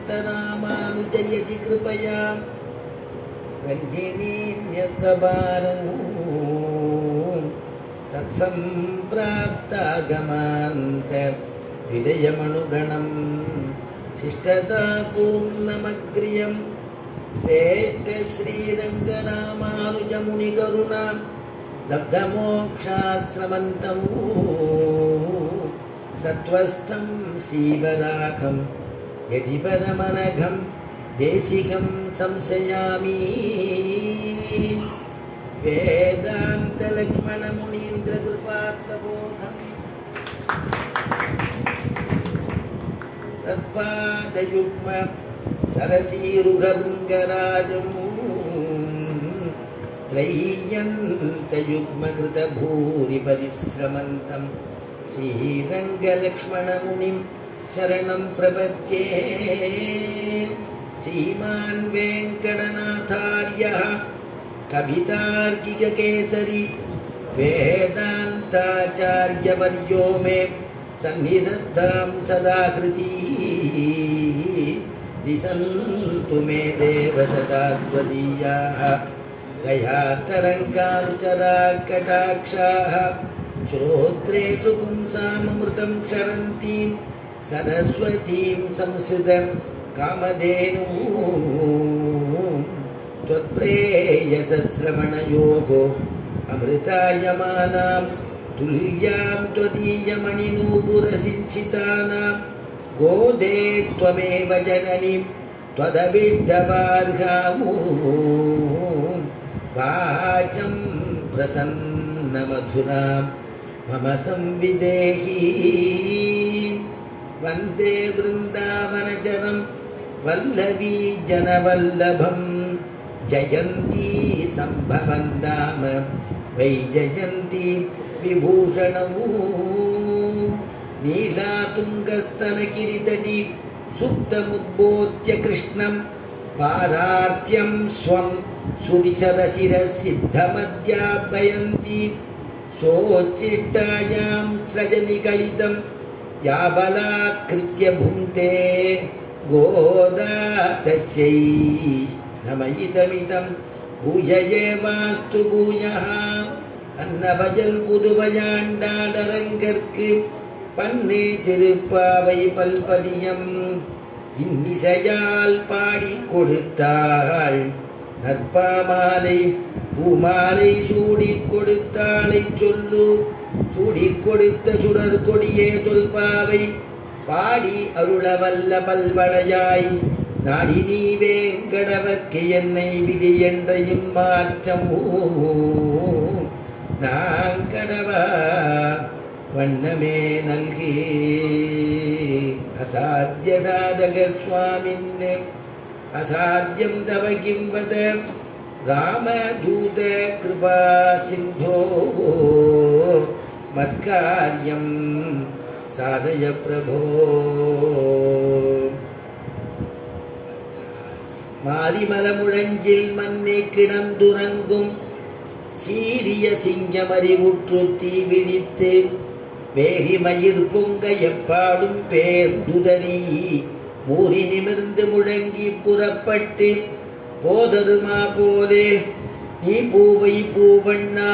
श्रीमद्वेदान्तरामानुजयति कृपया रञ्जिनीन्यस्तभारं तत्सम्प्राप्तागमान्त हृदयमनुगणं शिष्टतापूर्णमग्र्यं श्रेष्ठश्रीरङ्गरामानुजमुनिकरुणां लब्धमोक्षाश्रमन्तं सत्त्वस्थं सीवराघं यदि परमनघं देशिकं संशयामि वेदान्तलक्ष्मणमुनीन्द्रकृपार्थबोधं तत्पादयुग्म सरसीरुगभृङ्गराजं त्रय्यन्तयुग्मकृतभूरिपरिश्रमन्तं श्रीरङ्गलक्ष्मणमुनिं शरणं प्रपद्ये श्रीमान् वेङ्कटनाथार्यः कवितार्किककेसरी वेदान्ताचार्यवर्यो मे सन्निधत्तां सदा हृदि दिशन्तु मे देवशताद्वदीयाः दयातरङ्गानुचराकटाक्षाः श्रोत्रेषु पुंसामृतं क्षरन्तीं सरस्वतीं संसृतं कामधेनुं त्वत्प्रेयसश्रवणयोगो अमृतायमानां तुल्यां त्वदीयमणिनूपुरसिञ्चितानां गोदे त्वमेव जननी त्वदभिड्ढवार्हामो वाचं प्रसन्नमधुरां मम संविदेहि वन्दे वृन्दावनचरं वल्लवी जनवल्लभं जयन्ती सम्भवं नाम वैजयन्ती विभूषणमु नीलातुङ्गस्तनगिरितटी सुप्तमुद्बोध्य कृष्णं पारार्त्यं स्वं सुदिशरशिरसिद्धमध्यापयन्ती सोच्चिष्टायां सृजनिगलितं या बलात्कृत्य भुङ्क्ते गोदा तस्यै नमयितमितं भूय एवास्तु भूयः अन्नभजल புதுவையாண்டாளரங்கற்கு பன்னே திருப்பாவை பல்பதியம் இன்னிசையால் பாடி கொடுத்தாள் நற்பாமாலை பூமாலை சூடி கொடுத்தாளை சொல்லு சூடி கொடுத்த சுடர் கொடியே சொல்பாவை பாடி அருளவல்ல பல்வளையாய் நாடி நீ வேங்கடவர்க்கு என்னை விதி என்றையும் மாற்றம் நாங்கடவா வண்ணமே நல்கி அசாத்திய சாதக சுவாமின் அசாத்தியம் தவ கிம் வத ராமதூத கிருபா சிந்தோ மத்காரியம் சாதய பிரபோ மாரிமலமுழஞ்சில் மண்ணே கிடந்துறங்கும் சீரிய சிங்கமறிவுற்று தீவிழித்து வேரி மயிர் பொங்க எப்பாடும் பேர்ந்துதறி மூறி நிமிர்ந்து முழங்கி புறப்பட்டு போதருமா போலே நீ பூவை பூவண்ணா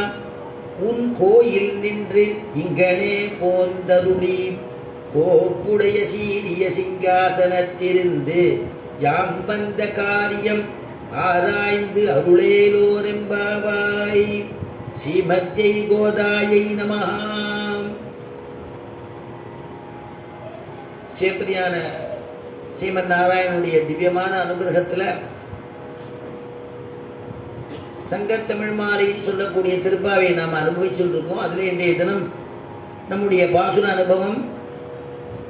உன் கோயில் நின்று இங்கனே போந்தருளி கோப்புடைய சீரிய சிங்காசனத்திலிருந்து யாம் வந்த காரியம் ஆராய்ந்து அருளேலோரெம்பாவாய். ஸ்ரீமத்யை கோதாயை நமஹ. சேப்பதியான ஸ்ரீமன் நாராயணனுடைய திவ்யமான அனுகிரகத்தில் சங்கத்தமிழ் மாலைன்னு சொல்லக்கூடிய திருப்பாவை நாம் அனுபவிச்சுட்டு இருக்கோம். அதில் இன்றைய தினம் நம்முடைய பாசுர அனுபவம்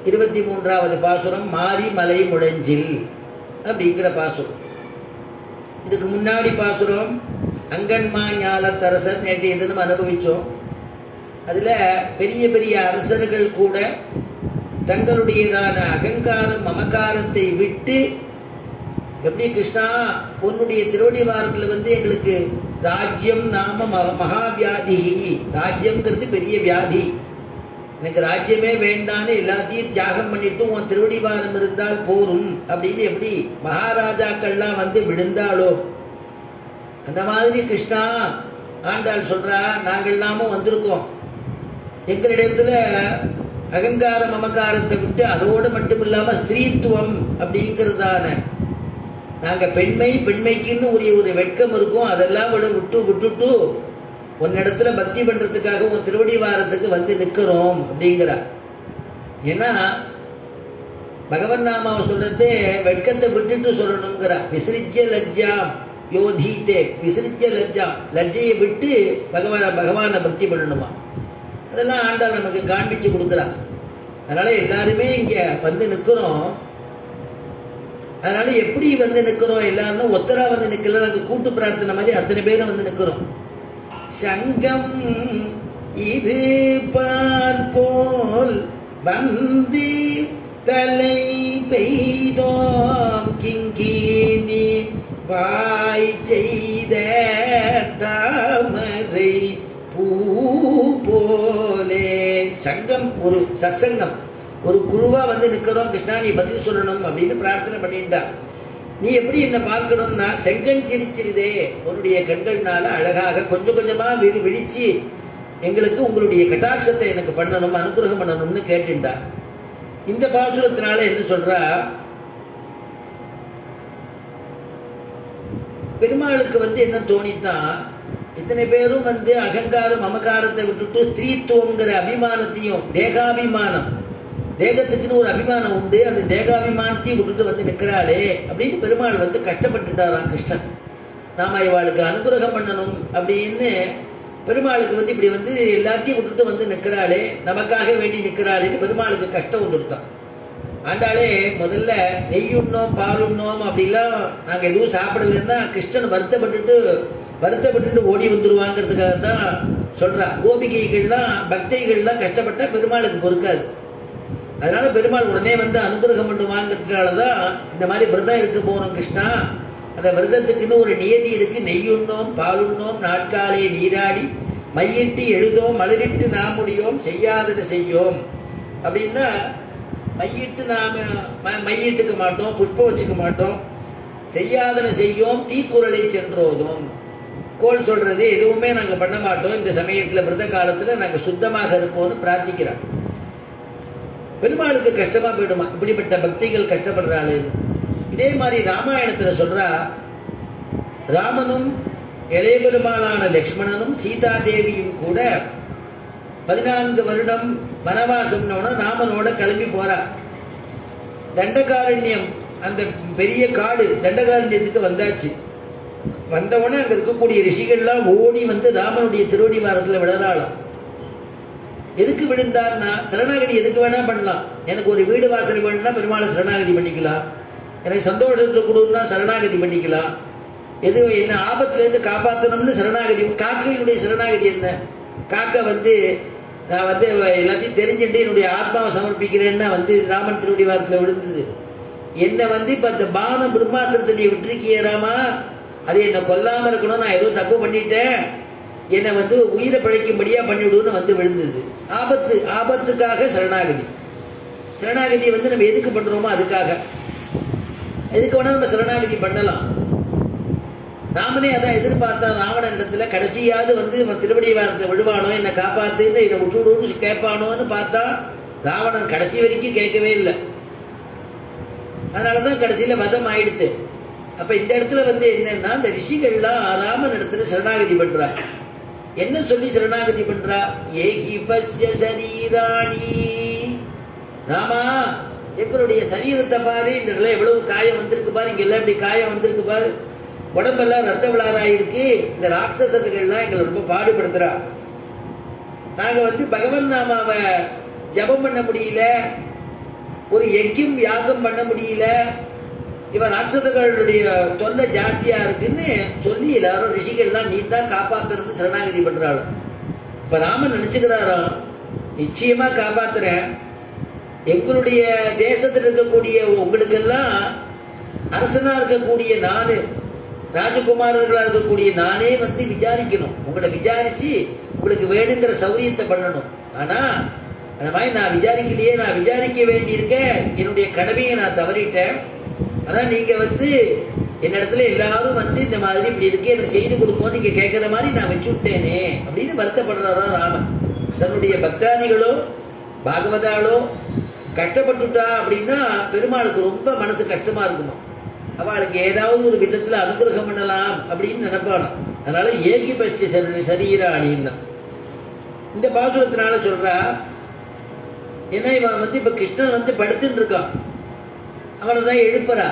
23வது பாசுரம் மாரி மலை முழஞ்சில் அப்படிங்கிற பாசுரம். இதுக்கு முன்னாடி பாசுரம் அங்கன்மா ஞாலத்தரசர் நேற்றைய தினம் அனுபவித்தோம். அதில் பெரிய பெரிய அரசர்கள் கூட தங்களுடையதான அகங்காரம் மமகாரத்தை விட்டு எப்படி கிருஷ்ணா உன்னுடைய திருவடி வாரத்தில் எங்களுக்கு ராஜ்யம் நாம மகாவியாதி, ராஜ்யம்ங்கிறது பெரிய வியாதி, எனக்கு ராஜ்யமே வேண்டான்னு எல்லாத்தையும் தியாகம் பண்ணிட்டு உன் திருவடிவாரம் இருந்தால் போரும் அப்படின்னு எப்படி மகாராஜாக்கள்லாம் வந்து விழுந்தாளோ அந்த மாதிரி கிருஷ்ணா ஆண்டாள் சொல்றா, நாங்கள்லாமும் வந்திருக்கோம். எங்களிடத்துல அகங்கார மமகாரத்தை விட்டு அதோடு மட்டும் இல்லாம ஸ்திரீத்துவம் அப்படிங்கிறதான நாங்க பெண்மைக்குன்னு ஒரு வெட்கம் இருக்கும், அதெல்லாம் விட்டுட்டு உன்னிடத்துல பக்தி பண்றதுக்காக உன் திருவடி வாரத்துக்கு வந்து நிக்கிறோம் அப்படிங்கிறா. ஏன்னா பகவன் நாமாவை சொல்றதே வெட்கத்தை விட்டுட்டு சொல்லணுங்கிறா. விசிறிச்ச லஜ்ஜாம் யோதீத்தே, விசிறிச்ச லஜ்ஜாம், லஜ்ஜையை விட்டு பகவானை பக்தி பண்ணணுமா. அதெல்லாம் ஆண்டாள் நமக்கு காண்பிச்சு கொடுக்குறா. அதனால எல்லாருமே இங்க வந்து நிக்கிறோம். அதனால எப்படி வந்து நிக்கிறோம், எல்லாரும் ஒத்தரா வந்து நிக்கல, நாங்க கூட்டு பிரார்த்தனை மாதிரி அத்தனை பேரும் வந்து நிக்கிறோம். சங்கம் இது போல் வந்து தலை பெய்தோம் கிங்கினி வாய் செய்த தாமரை பூ போலே. சங்கம் ஒரு சத்சங்கம், ஒரு குழுவா வந்து நிக்கிறோம். கிருஷ்ணா நீ பதில் சொல்லணும் அப்படின்னு பிரார்த்தனை பண்ணிட்டா. நீ எப்படி என்ன பார்க்கணும்னா செங்கன் சிரிச்சிருதே, உன்னுடைய கண்கள்னால அழகாக கொஞ்சம் கொஞ்சமா விழிச்சு எங்களுக்கு உங்களுடைய கட்டாட்சத்தை எனக்கு பண்ணணும், அனுகிரகம் பண்ணணும்னு கேட்டுண்டா. இந்த பாசுரத்தினால என்ன சொல்றா, பெருமாளுக்கு வந்து என்ன தோணித்தான், இத்தனை பேரும் வந்து அகங்காரம் மமகாரத்தை விட்டுட்டு ஸ்திரீத்துவங்கிற அபிமானத்தையும், தேகாபிமானம், தேகத்துக்குன்னு ஒரு அபிமானம் உண்டு, அந்த தேகாபிமானத்தையும் விட்டுட்டு வந்து நிற்கிறாளே அப்படின்னு பெருமாள் வந்து கஷ்டப்பட்டுட்டாராம் கிருஷ்ணன். நாம இவாளுக்கு அனுகிரகம் பண்ணணும் அப்படின்னு பெருமாளுக்கு வந்து இப்படி வந்து எல்லாத்தையும் விட்டுட்டு வந்து நிற்கிறாளே, நமக்காக வேண்டி நிற்கிறாளேன்னு பெருமாளுக்கு கஷ்டம் விட்டுருத்தான். ஆண்டாளே முதல்ல நெய்யுண்ணோம் பாலுண்ணோம் அப்படிலாம் நாங்கள் எதுவும் சாப்பிடலன்னா கிருஷ்ணன் வருத்தப்பட்டு ஓடி வந்துருவாங்கிறதுக்காக தான் சொல்றா. கோபிகைகள்லாம் பக்தைகள்லாம் கஷ்டப்பட்டா பெருமாளுக்கு பொறுக்காது. அதனால பெருமாள் உடனே வந்து அனுகிரகம் பண்ணுவாங்கிறதுனாலதான் இந்த மாதிரி விரதம் இருக்க போறோம் கிருஷ்ணா. அந்த விரதத்துக்குன்னு ஒரு நியதி இருக்கு. நெய்யுண்ணோம் பாலுண்ணோம் நாட்காலே நீராடி மையிட்டு எழுதோம் மலரிட்டு நாமுடியோம் செய்யாதது செய்யோம் அப்படின்னா, மையிட்டு நாம மையிட்டுக்க மாட்டோம், புஷ்பம் வச்சுக்க மாட்டோம், செய்யாதன செய்யோம் தீக்குறளை சென்றோதும், கோல் சொல்றது எதுவுமே நாங்கள் பண்ண மாட்டோம். இந்த சமயத்துல விரத காலத்துல நாங்கள் சுத்தமாக இருப்போம்னு பிரார்த்திக்கிறார். பெருமாளுக்கு கஷ்டமா போயிடுமா இப்படிப்பட்ட பக்திகள் கஷ்டப்படுறாள். இதே மாதிரி ராமாயணத்துல சொல்றா, ராமனும் இளைய பெருமாளான லக்ஷ்மணனும் சீதாதேவியும் கூட 14 வருடம் வனவாசம்னோட ராமனோட கிளம்பி போறா. தண்டகாரண்யம், அந்த பெரிய காடு தண்டகாரண்யத்துக்கு வந்தாச்சு. வந்தவுடனே அங்க இருக்கக்கூடிய ரிஷிகள்லாம் ஓடி வந்து ராமனுடைய திருவடி வாரத்துல விடறாளாம். எதுக்கு விழுந்தார்னா, சரணாகதி எதுக்கு வேணா பண்ணலாம். எனக்கு ஒரு வீடு வாசல் வேணும்னா பெருமாளை சரணாகதி பண்ணிக்கலாம், எனக்கு சந்தோஷத்தை கொடுன்னா சரணாகதி பண்ணிக்கலாம், எது என்ன ஆபத்துலேருந்து காப்பாற்றணும்னு சரணாகதி. காக்கையினுடைய சரணாகதி என்ன, காக்கை வந்து நான் வந்து எல்லாத்தையும் தெரிஞ்சுட்டு என்னுடைய ஆத்மாவை சமர்ப்பிக்கிறேன்னா வந்து ராமன் திருவடி வாரத்தில் விழுந்தது. என்னை வந்து இப்போ இந்த பான பிரம்மாத்திரத்தை நீ விட்டுருக்கிய ராமா, அது என்னை கொல்லாமல் இருக்கணும், நான் ஏதோ தப்பு பண்ணிட்டேன், என்னை வந்து உயிரை பிழைக்கும்படியா பண்ணிவிடுன்னு வந்து விழுந்தது. ஆபத்துக்காக சரணாகதி. சரணாகதியை வந்து நம்ம எதுக்கு பண்றோமோ அதுக்காக, எதுக்கு வேணா நம்ம சரணாகதி பண்ணலாம். ராமனே அதான் எதிர்பார்த்தா, ராவணன் இடத்துல கடைசியாவது வந்து திருவடி வாரத்தை விழுவானோ, என்னை காப்பாத்துன்னு என்னை விட்டுவிடுன்னு கேட்பானோன்னு பார்த்தா ராவணன் கடைசி வரைக்கும் கேட்கவே இல்லை. அதனாலதான் கடைசியில வதம் ஆயிடுத்து. அப்ப இந்த இடத்துல வந்து என்னன்னா, இந்த ரிஷிகள்லாம் ராமன் இடத்துல சரணாகதி பண்றாங்க. என்ன சொல்லி சரணாகதி பண்றா, ஏகி பஸ்ய சரீராணி, ராமா எங்களுடைய சரீரத்தை பாரு, இந்த இடத்துல எவ்வளவு காயம் வந்திருக்கு பாரு, இங்க எல்லாம் இப்படி காயம் வந்திருக்கு பாரு, உடம்பெல்லாம் ரத்த விளாராயிருக்கு, இந்த ராட்சசர்கள்லாம் எங்களை ரொம்ப பாடுபடுத்துறா, நாங்க வந்து பகவன் நாமாவை ஜபம் பண்ண முடியல, ஒரு யஜ்யம் யாகம் பண்ண முடியல, இவன் ராட்சதர்களுடைய தொல்லை ஜாஸ்தியா இருக்குன்னு சொல்லி எல்லாரும் ரிஷிகள்லாம் நீ தான் காப்பாத்தணும்னு சரணாகதி பண்றாள். இப்ப ராமன் நினைச்சுக்கிறாராம், நிச்சயமா காப்பாத்துறேன், எங்களுடைய தேசத்தில் இருக்கக்கூடிய உங்களுக்கெல்லாம் அரசனா இருக்கக்கூடிய நானு, ராஜகுமாரர்களா இருக்கக்கூடிய நானே வந்து விசாரிக்கணும், உங்களை விசாரிச்சு உங்களுக்கு வேணுங்கிற சௌரியத்தை பண்ணணும். ஆனா அந்த மாதிரி நான் விசாரிக்கலையே, நான் விசாரிக்க வேண்டியிருக்க என்னுடைய கடமையை நான் தவறிட்டேன். ஆனால் நீங்கள் வந்து என்னிடத்துல எல்லாரும் வந்து இந்த மாதிரி இப்படி இருக்கு எனக்கு செய்து கொடுக்கும் நீங்கள் கேட்குற மாதிரி நான் வச்சு விட்டேனே அப்படின்னு வருத்தப்படுறாரா ராமன். தன்னுடைய பக்தாதிகளோ பாகவதாலோ கஷ்டப்பட்டுட்டா அப்படின்னா பெருமாளுக்கு ரொம்ப மனசு கஷ்டமா இருக்குமா. அவளுக்கு ஏதாவது ஒரு விதத்தில் அனுகிரகம் பண்ணலாம் அப்படின்னு நினைப்பானா. அதனால ஏகி பசி சரீராணின்னா இந்த பாசுரத்தினால சொல்றா. ஏன்னா இவன் வந்து இப்ப கிருஷ்ணன் வந்து படுத்துட்டு இருக்கான், அவனை தான் எழுப்புறா.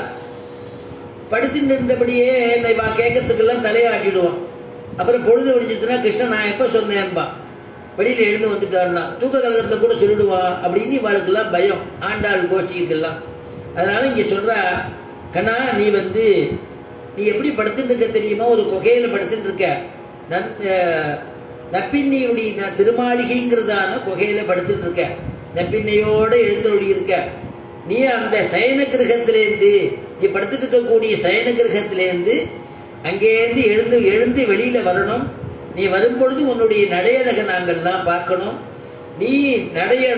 படுத்துட்டு இருந்தபடியே இவன் கேட்கறதுக்கெல்லாம் தலையாட்டிடுவான். அப்புறம் பொழுது விடிஞ்சிச்சுன்னா கிருஷ்ணன் நான் எப்ப சொன்னேன்பா, வெளியில எழுந்து வந்துட்டான்னா தூக்க கலகத்தை கூட சொல்லிடுவான் அப்படின்னு இவளுக்கெல்லாம் பயம், ஆண்டாள் கோஷ்டிக்கெல்லாம். அதனால இங்க சொல்றா, கண்ணா நீ வந்து நீ எப்படி படுத்துட்டு இருக்க தெரியுமா, ஒரு குகையில படுத்துட்டு இருக்க. நப்பின்னையுடைய திருமாளிகைங்கிறதான குகையில படுத்துட்டு இருக்க, நப்பின்னையோட எழுந்தொழி இருக்க. நீ அந்த சயன கிரகத்திலேருந்து நீ படுத்துட்டு இருக்கக்கூடிய சயன கிரகத்திலேருந்து அங்கேருந்து எழுந்து எழுந்து வெளியில வரணும். நீ வரும்பொழுது உன்னுடைய நடையழக நாங்கள்லாம் பார்க்கணும். நீ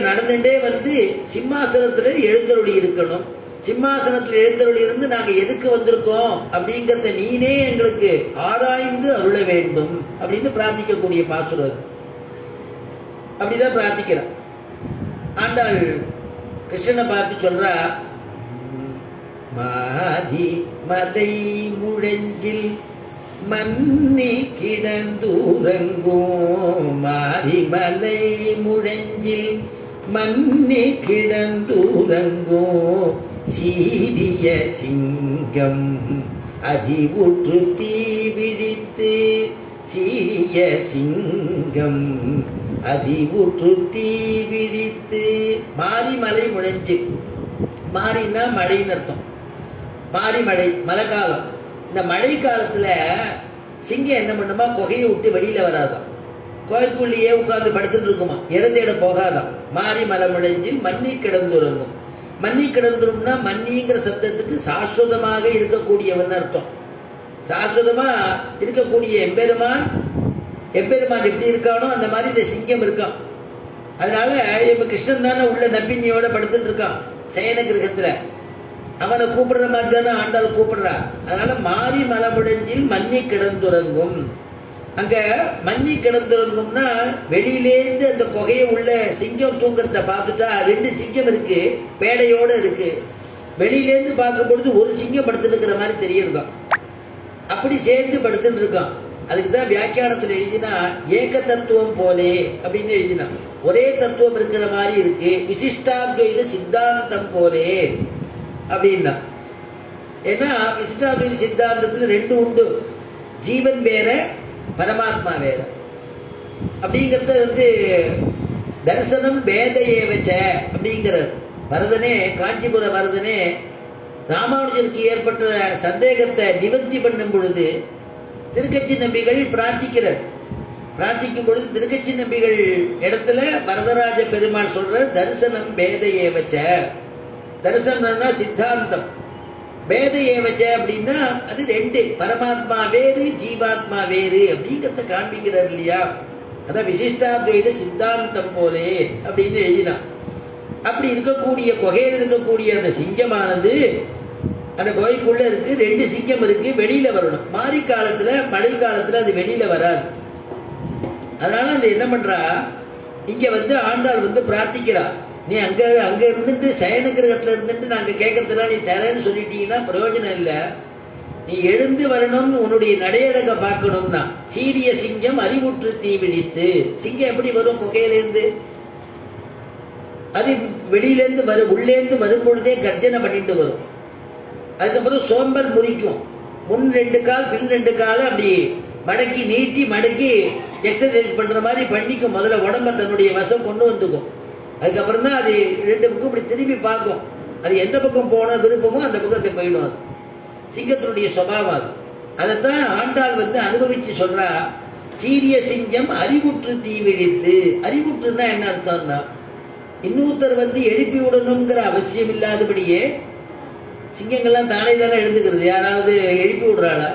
நடந்துட்டே வந்து சிம்மாசனத்துல எழுந்தருளி இருக்கணும். சிம்மாசனத்தில் எழுந்தருளி இருந்து நாங்க எதுக்கு வந்திருக்கோம் அப்படிங்கிறத நீனே எங்களுக்கு ஆராய்ந்து அருள வேண்டும் அப்படின்னு பிரார்த்திக்கக்கூடிய பாசுரம். அப்படிதான் பிரார்த்திக்கிறான். ஆண்டாள் கிருஷ்ணனை பார்த்து சொல்றா, மாதி மலை முழஞ்சில் மன்னி கிடந்தூரங்கும், மாரி மலை முழஞ்சில் மன்னி கிடந்தூரங்கும், சீரிய சிங்கம் அறிவுற்று தீவிடித்து, சீரிய சிங்கம் அறிவுற்று தீவிடித்து. மாரி மலை முழஞ்சு, மாரின்னா மழைன்னு அர்த்தம். மாரி மழை மழை காலம். இந்த மழை காலத்துல சிங்கம் என்ன பண்ணுமா, குகையை விட்டு வெளியில வராதான், கோயிலுக்குள்ளேயே உட்கார்ந்து படுத்துட்டு இருக்குமா, இடத்தேட போகாதான். மாரி மலை முழஞ்சில் மன்னி கிடந்துறங்கும். மன்னி கிடந்துரும்னா மன்னிங்கிற சப்தத்துக்கு சாஸ்வதமாக இருக்கக்கூடியவன் அர்த்தம். சாஸ்வதமா இருக்கக்கூடிய எம்பெருமான், எம்பெருமான் எப்படி இருக்கானோ அந்த மாதிரி இந்த சிங்கம் இருக்கான். அதனால இப்ப கிருஷ்ணன் தானே உள்ள நப்பினியோட படுத்துட்டு இருக்கான் சயன கிரகத்துல. அவனை கூப்பிடுற மாதிரி தானே ஆண்டாள் கூப்பிடுறா. அதனால மாரி மலமுடஞ்சில் மன்னி கிடந்துறங்கும். அங்க மன்னி கிடந்துறங்கும்னா வெளியிலேருந்து அந்த குகையை உள்ள சிங்கம் தூங்குறத பார்த்துட்டா ரெண்டு சிங்கம் இருக்கு, பேடையோட இருக்கு. வெளியிலேருந்து பார்க்கும் பொழுது ஒரு சிங்கம் படுத்துட்டு இருக்கிற மாதிரி தெரியறதான், அப்படி சேர்ந்து படுத்துட்டு இருக்கான். அதுக்குதான் வியாக்கியானத்தில் எழுதினா ஏக தத்துவம் போலே அப்படின்னு எழுதினா, ஒரே தத்துவம் இருக்கிற மாதிரி இருக்கு, விசிஷ்டாத்வைத சித்தாந்தம் போலே அப்படின்னா. ஏன்னா விசிஷ்டாத்வைத சித்தாந்தத்துல ரெண்டு உண்டு, ஜீவன் வேற பரமாத்மா வேற. அப்படிங்கிறத வந்து தரிசனம் பேத ஏவச்ச அப்படிங்கிறார் வரதனே. காஞ்சிபுர வரதனே ராமானுஜருக்கு ஏற்பட்ட சந்தேகத்தை நிவர்த்தி பண்ணும் பொழுது திருக்கச்சி நம்பிகள் பிரார்த்திக்கிறார். பிரார்த்திக்கும் பொழுது திருக்கச்சி நம்பிகள் இடத்துல வரதராஜ பெருமாள் சொல்ற தரிசனம் பேத ஏவச்ச. தரிசனம்னா சித்தாந்தம், பேத ஏவச்ச அப்படின்னா அது ரெண்டு, பரமாத்மா வேறு ஜீவாத்மா வேறு அப்படிங்கிறத காண்பிக்கிறார் இல்லையா. அதான் விசிஷ்டாத்வைத சித்தாந்தம் போலே அப்படின்னு எழுதினான். அப்படி இருக்கக்கூடிய குகையில் இருக்கக்கூடிய அந்த சிங்கமானது அந்த குகைக்குள்ள இருக்கு, ரெண்டு சிங்கம் இருக்கு, வெளியில வரணும். மாரி காலத்துல மழை காலத்துல அது வெளியில வராது. அதனால அது என்ன பண்றா, இங்க வந்து ஆண்டாள் வந்து பிரார்த்திக்கிறா, நீ அங்க இருந்துட்டு சயன கிரகத்துல இருந்துட்டு நாங்க கேட்கறதுலாம் நீ தரேன்னு சொல்லிட்டீங்கன்னா பிரயோஜனம் இல்லை. நீ எழுந்து வரணும்னு உன்னுடைய நடையழக பார்க்கணும்னா சீரிய சிங்கம் அறிவுற்று தீவிடித்து. சிங்கம் எப்படி வரும் குகையிலேருந்து, அது வெளியிலேருந்து உள்ளேந்து வரும் பொழுதே கர்ஜனை பண்ணிட்டு வரும். அதுக்கப்புறம் சோம்பல் முறிக்கும், முன் ரெண்டு கால் பின் ரெண்டு கால் அப்படி மடக்கி நீட்டி மடக்கி எக்ஸசைஸ் பண்ற மாதிரி பண்ணிக்கும். முதல்ல உடம்ப தன்னுடைய வசம் கொண்டு வந்துக்கும். அதுக்கப்புறம் தான் அது ரெண்டு பக்கம் இப்படி திரும்பி பார்க்கும். அது எந்த பக்கம் போன விருப்பமோ அந்த பக்கத்தை போயிடும். அது சிங்கத்தினுடைய சுபாவம். அது அதைத்தான் ஆண்டாள் வந்து அனுபவிச்சு சொல்றா, சீரிய சிங்கம் அறிவுற்று தீவிழித்து. அறிவுற்றுன்னா என்ன அர்த்தம்னா, இன்னொருத்தர் வந்து எழுப்பி விடணுங்கிற அவசியம் இல்லாதபடியே சிங்கங்கள்லாம் தானே தானே எழுந்துக்கிறது. யாராவது எழுப்பி விடுறாளா?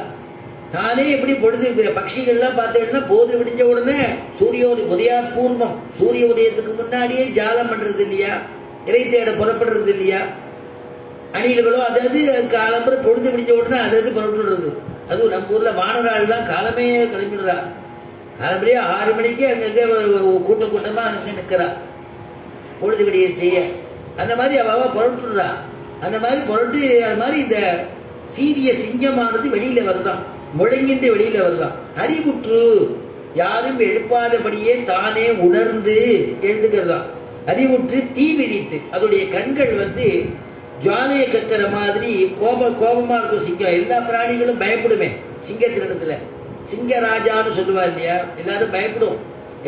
தானே எப்படி பொழுது பட்சிகள்லாம் பார்த்தீங்கன்னா போது விடிஞ்ச உடனே உதயாத் பூர்வம் சூரிய உதயத்துக்கு முன்னாடியே ஜாலம் பண்றது இல்லையா, இறை தேட புறப்படுறது இல்லையா, அணில்களோ அதாவது காலம்புற பொழுது விடிஞ்ச உடனே அது புறப்படுறது. அதுவும் நம்ம ஊர்ல வானராள்லாம் காலமே கிளம்பிடுறா, காலம்படியே 6 மணிக்கு அங்கங்கே கூட்டமா அங்கே நிற்கிறா பொழுது விடிய செய்ய. அந்த மாதிரி அவ புறட்டுறா. அந்த மாதிரி புரட்டு அது மாதிரி இந்த சீரிய சிங்கமானது வெளியில வருதான், முழங்கின்று வெளியில வருதான். அறிவுற்று யாரும் எழுப்பாதபடியே தானே உணர்ந்து எழுந்துக்கிறதாம். அறிவுற்று தீ விழித்து அதோடைய கண்கள் ஜுவாலையை கக்கிற மாதிரி கோபமா இருக்கும் சிங்கம். எல்லா பிராணிகளும் பயப்படுமே சிங்கத்தினிடத்துல. சிங்கராஜான்னு சொல்லுவா இல்லையா, எல்லாரும் பயப்படும்,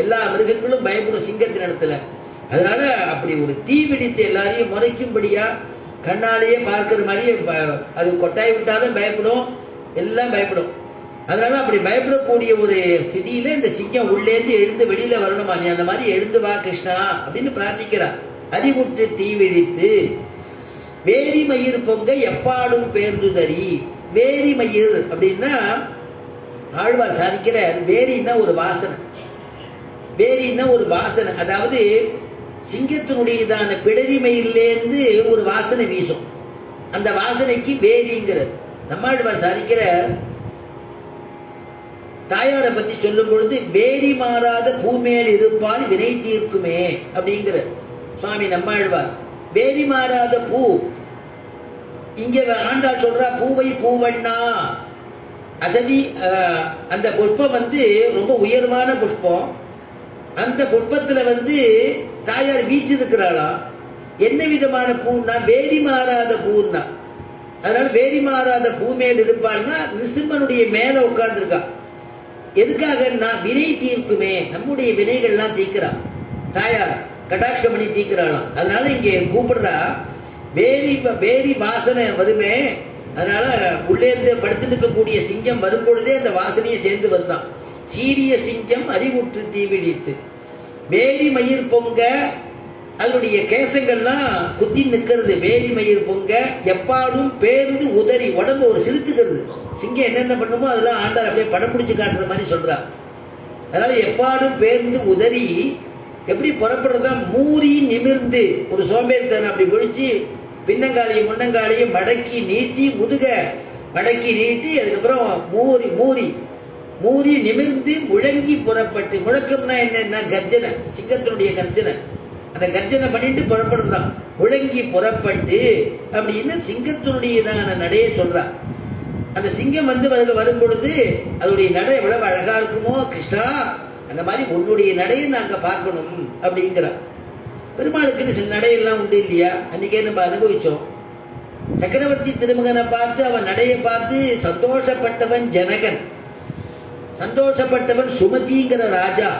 எல்லா மிருகங்களும் பயப்படும் சிங்கத்தினிடத்துல. அதனால அப்படி ஒரு தீ விழித்து எல்லாரையும் முறைக்கும்படியா கண்ணாலேயே பார்க்கிற மாதிரி அது கொட்டாய் விட்டாலும் பயப்படும், எல்லாம் பயப்படும். அதனால அப்படி பயப்படக்கூடிய ஒரு ஸ்திதியில இந்த சிங்கம் உள்ளேந்து எழுந்து வெளியில வரணுமா, நீ அந்த மாதிரி எழுந்து வா கிருஷ்ணா அப்படின்னு பிரார்த்திக்கிறார். அறிவுற்று தீ விழித்து வேரி மயிர் பொங்க எப்பாடும் பேர்ந்துதறி. வேரி மயிர் அப்படின்னா ஆழ்வார் சாதிக்கிறார், வேரின்னா ஒரு வாசனை, வேரின்னா ஒரு வாசனை, அதாவது சிங்கத்தினுடையதான பிடரி மயிலேருந்து ஒரு வாசனை வீசும், அந்த வாசனைக்கு வேரிங்கிறார். நம்மாழ்வார் சாதிக்கிறார், தாயாரை பத்தி சொல்லும் பொழுது வேரி மாறாத பூமேல் இருப்பால் வினை தீர்க்குமே அப்படிங்கிற சுவாமி நம்மாழ்வார். வேரி மாறாத பூ, இங்க ஆண்டாள் சொல்றா பூவை பூவண்ணா அசதி. அந்த புஷ்பம் ரொம்ப உயர்வான புஷ்பம். அந்த புஷ்பத்துல தாயார் வீட்டு இருக்கிறாளா. என்ன விதமான பூன்னா வேரி மாறாத பூன்னா. அதனால வேரி மாறாத பூ மேல் இருப்பாள்னா நிருசிம்மனுடைய மேல உட்கார்ந்துருக்கா. எதுக்காகன்னா வினை தீர்க்குமே, நம்முடைய வினைகள்லாம் தீர்க்கிறான் தாயார், கடாட்சம் பண்ணி தீர்க்கிறாளாம். அதனால இங்கே கூப்பிடுறா, வேரி வாசனை வருமே, அதனால உள்ளே இருந்து படுத்துட்டு இருக்கக்கூடிய சிங்கம் வரும்பொழுதே அந்த வாசனையை சேர்ந்து வருதான். சீரிய சிங்கம் அறிவுற்று தீவிழித்து வேரி மயிர் பொங்க, அதனுடைய கேசங்கள்லாம் குத்தி நிற்கிறது. வேரி மயிர் பொங்க எப்பாடும் பேர்ந்து உதறி, உடம்பு ஒரு சிரித்துக்கிறது. சிங்கம் என்னென்ன பண்ணுமோ அதெல்லாம் ஆண்டார் அப்படியே படம் பிடிச்சு காட்டுற மாதிரி சொல்றார். அதனால எப்பாடும் பேர்ந்து உதறி எப்படி புறப்படுறதா, மூறி நிமிர்ந்து ஒரு சோம்பேறித்தனம் அப்படி பிடிச்சி பின்னங்காலையும் முன்னங்காலையும் மடக்கி நீட்டி, முதுக மடக்கி நீட்டி, அதுக்கப்புறம் மூறி மூறி மூறி நிமிர்ந்து முழங்கி புறப்பட்டு. முழக்கம்னா என்னன்னா கர்ஜனை, சிங்கத்தினுடைய கர்ஜனை. அந்த கர்ஜனை பண்ணிட்டு புறப்படுறதுதான் முழங்கி புறப்பட்டு அப்படின்னு சிங்கத்தினுடையதான நடையை சொல்றா. அந்த சிங்கம் வரும் பொழுது அதோடைய நடை எவ்வளவு அழகா இருக்குமோ கிருஷ்ணா, அந்த மாதிரி உன்னுடைய நடையை நாங்க பார்க்கணும் அப்படிங்கிற. பெருமாளுக்குன்னு சில நடையெல்லாம் உண்டு இல்லையா, அன்னைக்கே நம்ம அனுபவிச்சோம். சக்கரவர்த்தி திருமகனை பார்த்து அவன் நடையை பார்த்து சந்தோஷப்பட்டவன் ஜனகன், சந்தோஷப்பட்டவன் சுமதிங்கிற ராஜா.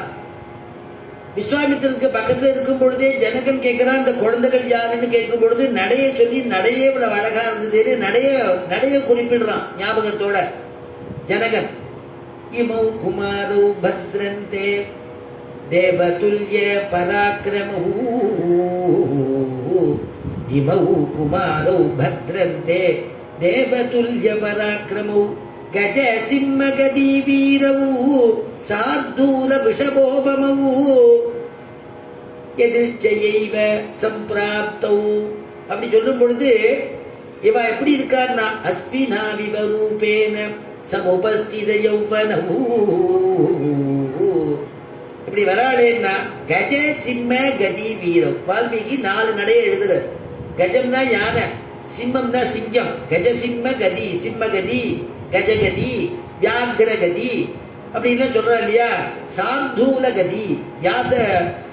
விஸ்வாமித்திரருக்கு பக்கத்துல இருக்கும் பொழுதே ஜனகன் கேட்கிறான், இந்த குழந்தைகள் யாருன்னு கேட்கும் பொழுது நடைய சொல்லி, நடையே இவ்வளவு அழகா இருந்தது, நடைய குறிப்பிடுறான் ஞாபகத்தோட ஜனகன். இமௌ குமாரோ பத்ரந்தே தேவதுல்ய பராக்கிரமூ, இமௌ குமாரோ பத்ரந்தே தேவதுல்ய பராக்கிரமூ, கஜ சிம்ம கதி வீரவு சார்தூல விஷபோபமவு எதிர்ச்சையைவ சம்பிராப்தௌ. அப்படி சொல்லும் பொழுது இவ எப்படி இருக்கார்னா, அஸ்வினா விவரூபேன சமுபஸ்தித யௌவனவு. இப்படி வராளேன்னா கஜ சிம்ம கதி வீரம். வால்மீகி 4 நடைய எழுதுற. கஜம்னா யானை, சிம்மம்னா சிங்கம். கஜ சிம்ம கதி, சிம்ம கதி, கஜகதி, வியாகிரகதி அப்படின்னா சொல்றா இல்லையா. சார்தூல கதி, வியாச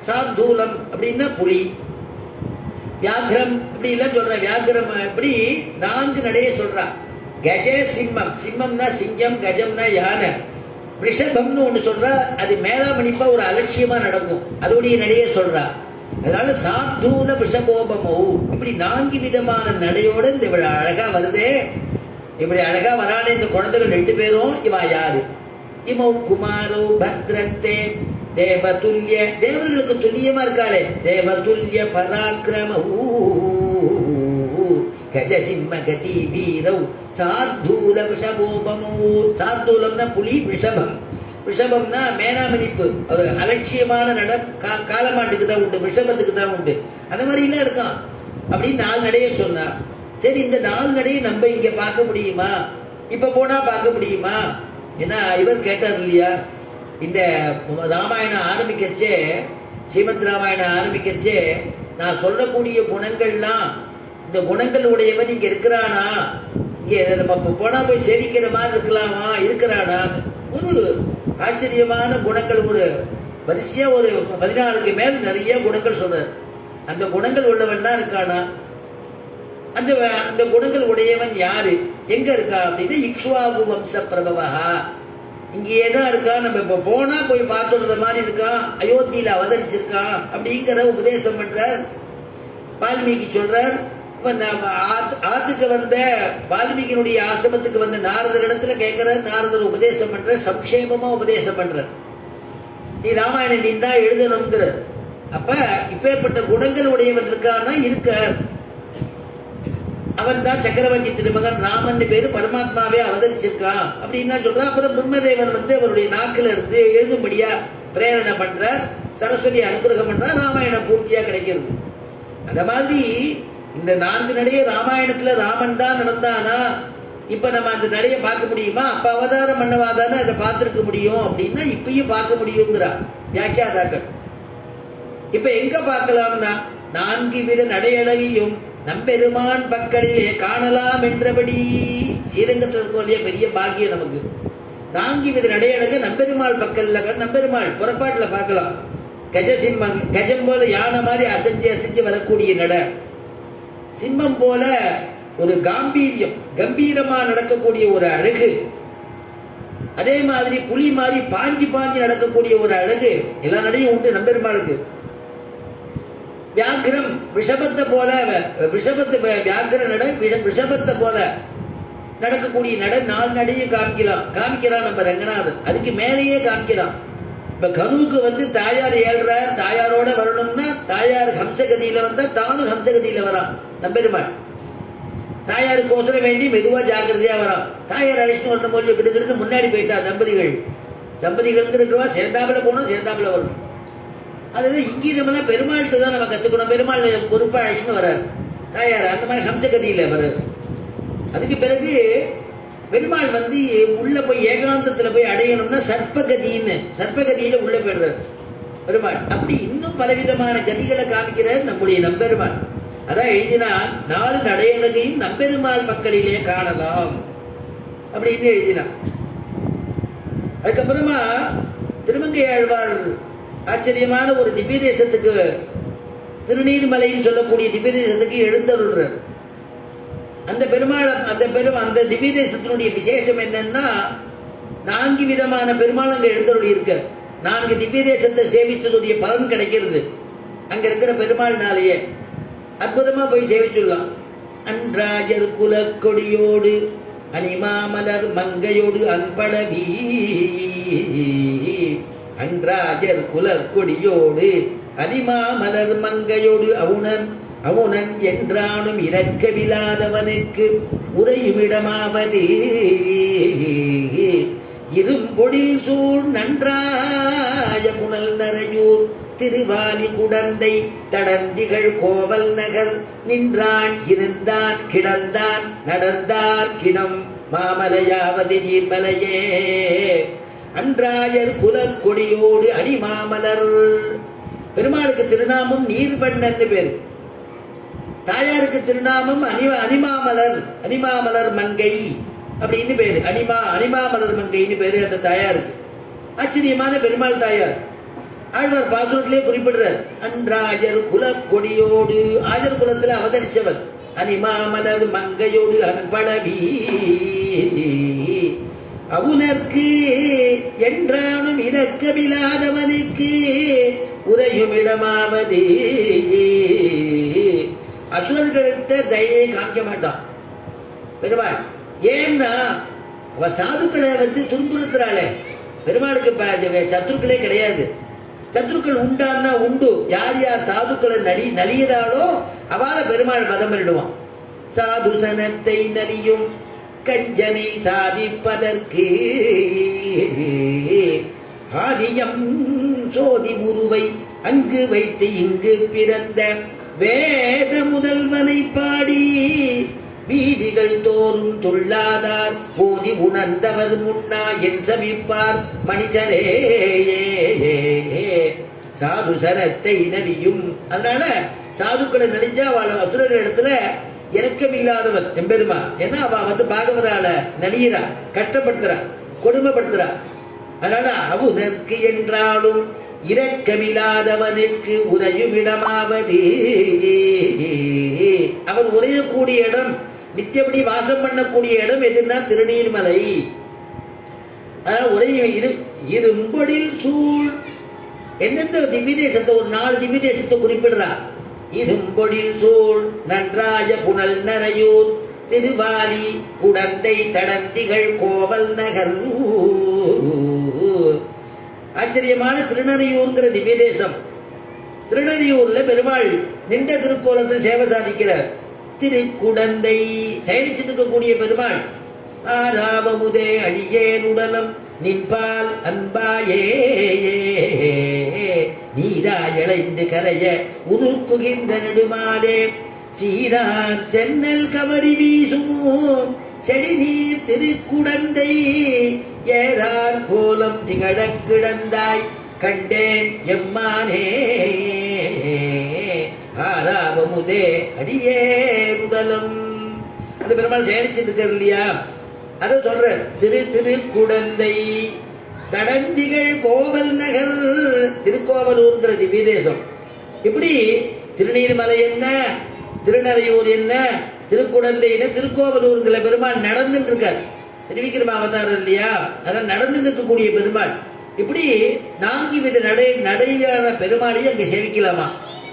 சார்தூலம் அப்படின்னா புலி. வியாகிரம் அப்படி எல்லாம் சொல்ற. வியாகிரம் இப்படி 4 நடையை சொல்றா. கஜ சிம்மம், சிம்மம்னா சிங்கம், கஜம்னா யானை, ரிஷபம்னு ஒண்ணு சொல்றா. அது மேலாமணிப்பா ஒரு அலட்சியமா நடக்கும், அதோடைய நடையை சொல்றா. அதனால சார்தூல விஷபோபமோ, இப்படி 4 விதமான நடையோட இந்த இவ்வளவு அழகா வருதே. இப்படி அழகா வராளே இந்த குழந்தைகள் 2 பேரும். இவா யாரு? இமௌ குமாரோ பத்ரந்தே தேவதுல்ய, தேவர்களுக்கு துல்லியமா இருக்காளே, தேவதுல்ய பராக்கிரம, கஜ சிம்ம கதி வீரவ் சார்தூல விஷபோபமோ. சார்தூலம்னா புலி, விஷபம் விஷபம்னா மேனாமினிப்பு, ஒரு அலட்சியமான நட, காலமாட்டுக்கு தான் உண்டு, விஷபத்துக்கு தான் உண்டு. அந்த மாதிரிலாம் இருக்கான் அப்படின்னு 4 நடையை சொன்னா. சரி, இந்த 4 நடையை நம்ம இங்க பார்க்க முடியுமா? இப்ப போனா பார்க்க முடியுமா? ஏன்னா இவர் கேட்டார் இல்லையா, இந்த ராமாயணம் ஆரம்பிக்கச்சே, ஸ்ரீமத் ராமாயணம் ஆரம்பிக்கச்சே நான் சொல்லக்கூடிய குணங்கள்லாம், இந்த குணங்கள் உடையவன் இங்க இருக்கிறானா, இங்கே நம்ம போனா போய் சேவிக்கிற மாதிரி இருக்கலாமா, இருக்கிறானா? ஒரு ஆச்சரியமான குணங்கள், ஒரு வரிசையா ஒரு 14க்கு மேல் நிறைய குணங்கள் சொல்றார். அந்த குணங்கள் உள்ளவன் தான் இருக்கானா? அந்த அந்த குணங்கள் உடையவன் யாரு, எங்க இருக்கா அப்படின்னா இக்ஷ்வாகு வம்ச பிரபவா, இங்கேயே தான் இருக்கா. நம்ம இப்ப போனா போய் பார்த்துடுற மாதிரி இருக்கான், அயோத்தியில அவதரிச்சிருக்கான் அப்படிங்கிற உபதேசம் பண்றார். வால்மீகி சொல்றார், ஆத்துக்கு வந்த வால்மீகியினுடைய ஆசிரமத்துக்கு வந்த நாரதர் இடத்துல கேட்கிறார். நாரதர் உபதேசம் பண்ற, சம்ஷேபமா உபதேசம் பண்ற, நீ ராமாயணம் நீ தான் எழுதணுங்கிற. அப்ப இப்பேற்பட்ட குணங்கள் உடையவன் இருக்கான்னா இருக்கார். அவன் தான் சக்கரவர்த்தி திருமகன் ராமன் பேரு, பரமாத்மாவே அவதரிச்சிருக்கான் அப்படின்னா சொல்றான். அப்புறம் பிரம்மதேவன் அவருடைய நாக்கில இருந்து எழுதும்படியா பிரேரணை பண்றார், சரஸ்வதி அனுகிரகம் பண்றார், ராமாயணம் பூர்த்தியா கிடைக்கிறது. அந்த மாதிரி இந்த 4 நடையை ராமாயணத்துல ராமன் தான் நடந்தானா, இப்ப நம்ம அந்த நடையை பார்க்க முடியுமா? அப்ப அவதாரம் பண்ணவாதானே அதை பார்த்திருக்க முடியும் அப்படின்னா இப்பயும் பார்க்க முடியுங்கிறா வியாக்கியாதாக்கள். இப்ப எங்க பார்க்கலாம்னா 4 வித நடையழகையும் நம்பெருமான் பக்கலிலே காணலாம் என்றபடி. ஸ்ரீரங்கத்தில் இருக்கோம் இல்லையா, பெரிய பாக்கியம் நமக்கு. 4 வித நடையழக நம்பெருமாள் பக்கல்ல, நம்பெருமாள் புறப்பாட்டுல பார்க்கலாம். கஜசிம்மம், கஜம் போல யானை மாதிரி அசைஞ்சு அசைஞ்சு வரக்கூடிய நடை, சிம்மம் போல ஒரு காம்பீரியம், கம்பீரமா நடக்கக்கூடிய ஒரு அழகு, அதே மாதிரி புலி மாதிரி பாஞ்சி பாஞ்சி நடக்கக்கூடிய ஒரு அழகு, எல்லா நடையும் உண்டு நம்பெருமாளுக்கு. வியாக்கிரம் விஷபத்தை போல, விஷபத்து வியாக்கிர நட விஷபத்தை போல நடக்கக்கூடிய நட 4 நடையும் காமிக்கிறான் நம்ம ரங்கநாதன். அதுக்கு மேலேயே காமிக்கிறான். இப்ப கருவுக்கு தாயார் ஏழ்றார், தாயாரோட வரணும்னா தாயார் ஹம்சகதியில வந்தா தானும் ஹம்சகதியில வரான் நம்பெருமாள். தாயாருக்கு ஒசர வேண்டி மெதுவா ஜாக்கிரதையா வரான். தாயார் அழைச்சிட்டு வரணும் போது கிட்ட முன்னாடி போயிட்டா தம்பதிகள் சேர்ந்தாப்புல போகணும், சேர்ந்தாப்புல வரணும். அதுதான் இங்கீதமெல்லாம் பெருமாள்கிட்ட தான் நம்ம கத்துக்கணும். பெருமாள் பொறுப்பா அழைச்சின்னு வர்றாரு தாயார், அந்த மாதிரி ஹம்சகதியில வர்றாரு. அதுக்கு பிறகு பெருமாள் உள்ள போய் ஏகாந்தத்துல போய் அடையணும்னா சர்ப்பகதியில உள்ள போயிடுறாரு பெருமாள். அப்படி இன்னும் பலவிதமான கதிகளை காமிக்கிறார் நம்முடைய நம்பெருமாள். அதான் எழுதினா 4 நடையழகையும் நம்பெருமாள் மக்களிலே காணலாம் அப்படின்னு எழுதினான். அதுக்கப்புறமா திருமங்கை ஆழ்வார் ஆச்சரியமான ஒரு திவ்ய தேசத்துக்கு, திருநீர்மலைன்னு சொல்லக்கூடிய திவ்ய தேசத்துக்கு எழுந்தருள்றார். அந்த பெருமாள், அந்த திவ்ய தேசத்தினுடைய விசேஷம் என்னன்னா 4 விதமான பெருமாள் அங்க எழுந்தருள் இருக்க. 4 திவ்ய தேசத்தை சேவிச்சதுடைய பலன் கிடைக்கிறது அங்க இருக்கிற பெருமாள்னாலேயே. அற்புதமா போய் சேவிச்சுடலாம். அன்றாஜர் குலக்கொடியோடு அணிமாமலர் மங்கையோடு அன்படவி, அன்றாஜர் குலக்கொடியோடு அணிமாமலர் மங்கையோடு அவுணன் என்றானும் இரக்கமில்லாதவனுக்கு உரையுமிடமாவது, இரும்பொழில் சூழ் நன்றாய புனல் நரையூர் திருவாலி குடந்தை தடந்திகள் கோவல் நகர் நின்றான் இருந்தான் கிடந்தான் நடந்தார் கிடம் மாமலையாவது நீர்மலையே. அன்றாயர் குலக்கொடியோடு அணிமாமலர். பெருமாளுக்கு திருநாமம் நீர்வண்ணன் பேரு, தாயாருக்கு திருநாமம் அணிமாமலர் மங்கை அப்படின்னு பேரு. அணிமாமலர் மங்கைன்னு பேரு அந்த தாயாருக்கு. ஆச்சரியமான பெருமாள் தாயார். ஆழ்வார் பாசுரத்திலே குறிப்பிடுறார், அன்றாஜர் குலக்கொடியோடு, ஆஜர் குலத்துல அவதரிச்சவர், அணிமாமலர் மங்கையோடு அன்பளவி, அவுனர்க்கு என்றானும் இரக்கமில்லாதவனுக்கு உரையுமிடமாவது. அசுரர்கள்ட்ட தயையை காமிக்க மாட்டான் பெருமாள். ஏன்னா அவ சாதுக்களை துன்புறுத்துறாளே. பெருமாளுக்கு சத்துருக்களே கிடையாது. சத்துருக்கள் உண்டான்னா உண்டு. யார் யார் சாதுக்களை நலியிறாளோ அவளை பெருமாள் மதம் பண்ணிடுவான். சாதுசனத்தை நலியும் கஞ்சனை சாதிப்பதற்கு ஆதியம் சோதி குருவை அங்கு வைத்து இங்கு பிறந்த வேத முதல்வனை பாடி வீதிகள் தோறும் துள்ளாதார் போதி உணர்ந்தவர் முன்னா என் சவிப்பார் மனுஷரே சாது சனத்தை நலியும். அதனால சாதுக்களை நலிஞ்சா அவள அசுரர் இடத்துல இறக்கமில்லாதவர் எம்பெருமா. ஏன்னா அவ பாகவதால நலியறா, கஷ்டப்படுத்துறா, கொடுமைப்படுத்துறா. அதனால அவுனற்கு என்றாலும் இரக்கமில்லாதவனுக்கு உரையுமிடமாவது. அவன் உரையக்கூடிய இடம், நித்தியபடி வாசம் பண்ணக்கூடிய இடம் எதுன்னா திருநீர்மலை. அதனால உரையும் இரும்பொடில் சூழ். எந்தெந்த திவ்ய தேசத்தை, ஒரு 4 திவ்ய தேசத்தை குறிப்பிடுறா. இரும்பொடில் சூழ் நன்றாய புனல் நரையூர் திருவாலி குடந்தை தடந்திகள் கோவல் நகர். ஆச்சரியமான திருநறையூர்ங்கிற திவ்ய தேசம். திருநறையூர்ல பெருமாள் நின்ற திருக்கோலத்தை சேவை சாதிக்கிறார். திருக்குடந்தை சயனிச்சுட்டு இருக்கக்கூடிய பெருமாள் ஆராவமுதே அடியேன் உடலம் நின்பால் அன்பாயே நீராயளைந்து கரைய உருக்குகின்ற நெடுமாலே சீரார் சென்னல் கவரி வீசுமோ செடி நீர் திருக்குடந்தை ஏறார் கோலம் திகழக் கிடந்தாய் கண்டேன் எம்மானே ஆராவமுதே அடியேனுடலம். அந்த பெருமாள் சேனிச்சுட்டு இருக்காரு இல்லையா, அதை சொல்ற. திருக்குடந்தை தடந்திகள் கோவல் நகர், திருக்கோவலூர்ங்கிற திவ்ய தேசம். இப்படி திருநீர்மலை என்ன, திருநறையூர் என்ன, திருக்குடந்தை என்ன, திருக்கோவலூர்ங்கிற பெருமாள் நடந்துட்டு இருக்கார். திருவிக்கிரம அவதாரம் இல்லையா, அதனால் நடந்து இருக்கக்கூடிய பெருமாள். இப்படி 4 வித நடையான பெருமாளையும் அங்கே சேவிக்கலாமா.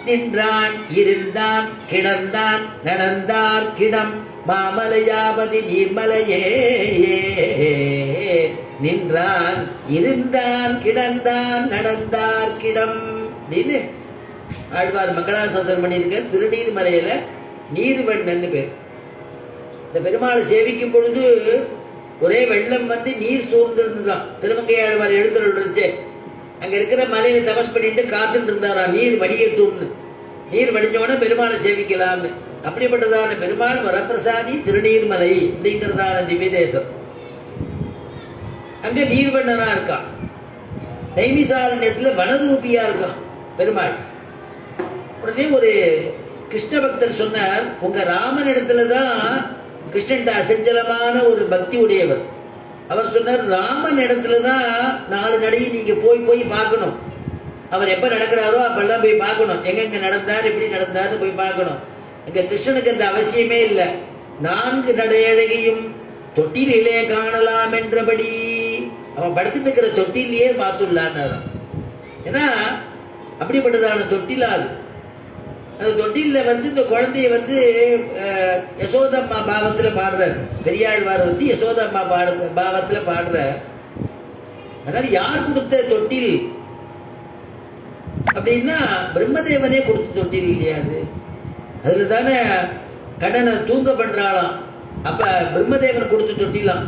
நின்றான் இருந்தான் கிடந்தான் நடந்தார் கிடம் மாமலையாவதி நீர்மலையே. நின்றான் இருந்தான் கிடந்தான் நடந்தார் கிடம் அப்படின்னு ஆழ்வார் மங்களாசாசனம் பண்ணியிருக்க. திருநீர்மலையில நீர்வண்ணன்னு பேர். இந்த பெருமாளை சேவிக்கும் பொழுது ஒரே வெள்ளம் நீர் சூழ்ந்திருந்துதான். திருமங்கை ஆழ்வார் எழுத்துருச்சு. அங்க இருக்கிற மலையில தபஸ் பண்ணிட்டு காத்துட்டு இருந்தாரா நீர் வடிகட்டும்னு. நீர் வடிஞ்சோடனே பெருமாளை சேவிக்கலாம்னு. அப்படிப்பட்டதான பெருமாள் வரப்பிரசாதி திருநீர்மலை அப்படிங்கிறதான திவ்ய தேசம். அங்க நீர்வண்ணனா இருக்கான். நைமிசாரண்யத்துல வனரூபியா இருக்கான் பெருமாள். உடனே ஒரு கிருஷ்ண பக்தர் சொன்னார், உங்க ராமன் இடத்துலதான் கிருஷ்ணன் அசஞ்சலமான ஒரு பக்தி உடையவர். அவர் சொன்னார், ராமன் இடத்துலதான் 4 நடையை நீங்க போய் பார்க்கணும். அவர் எப்ப நடக்கிறாரோ அப்பெல்லாம் போய் பார்க்கணும். எங்க நடந்தார், எப்படி நடந்தாருன்னு போய் பார்க்கணும். எங்க கிருஷ்ணனுக்கு அந்த அவசியமே இல்லை. 4 நடையழகையும் தொட்டிலே காணலாம் என்றபடி அவன் படுத்துட்டு இருக்கிற தொட்டிலேயே பார்த்துள்ளான்னு. ஏன்னா அப்படிப்பட்டதான தொட்டிலா அது. அந்த தொட்டில இந்த குழந்தைய யசோதம்மா பாவத்துல பாடுறார். பெரியாழ்வார் யசோதம்மா பாவத்துல பாடுறார். அதனால யார் கொடுத்த தொட்டில் அப்படின்னா பிரம்மதேவனே கொடுத்த தொட்டில் இல்லையா அது. அதுல தானே கடனை தூங்க பண்றாளாம். அப்ப பிரம்மதேவன் கொடுத்த தொட்டிலாம்.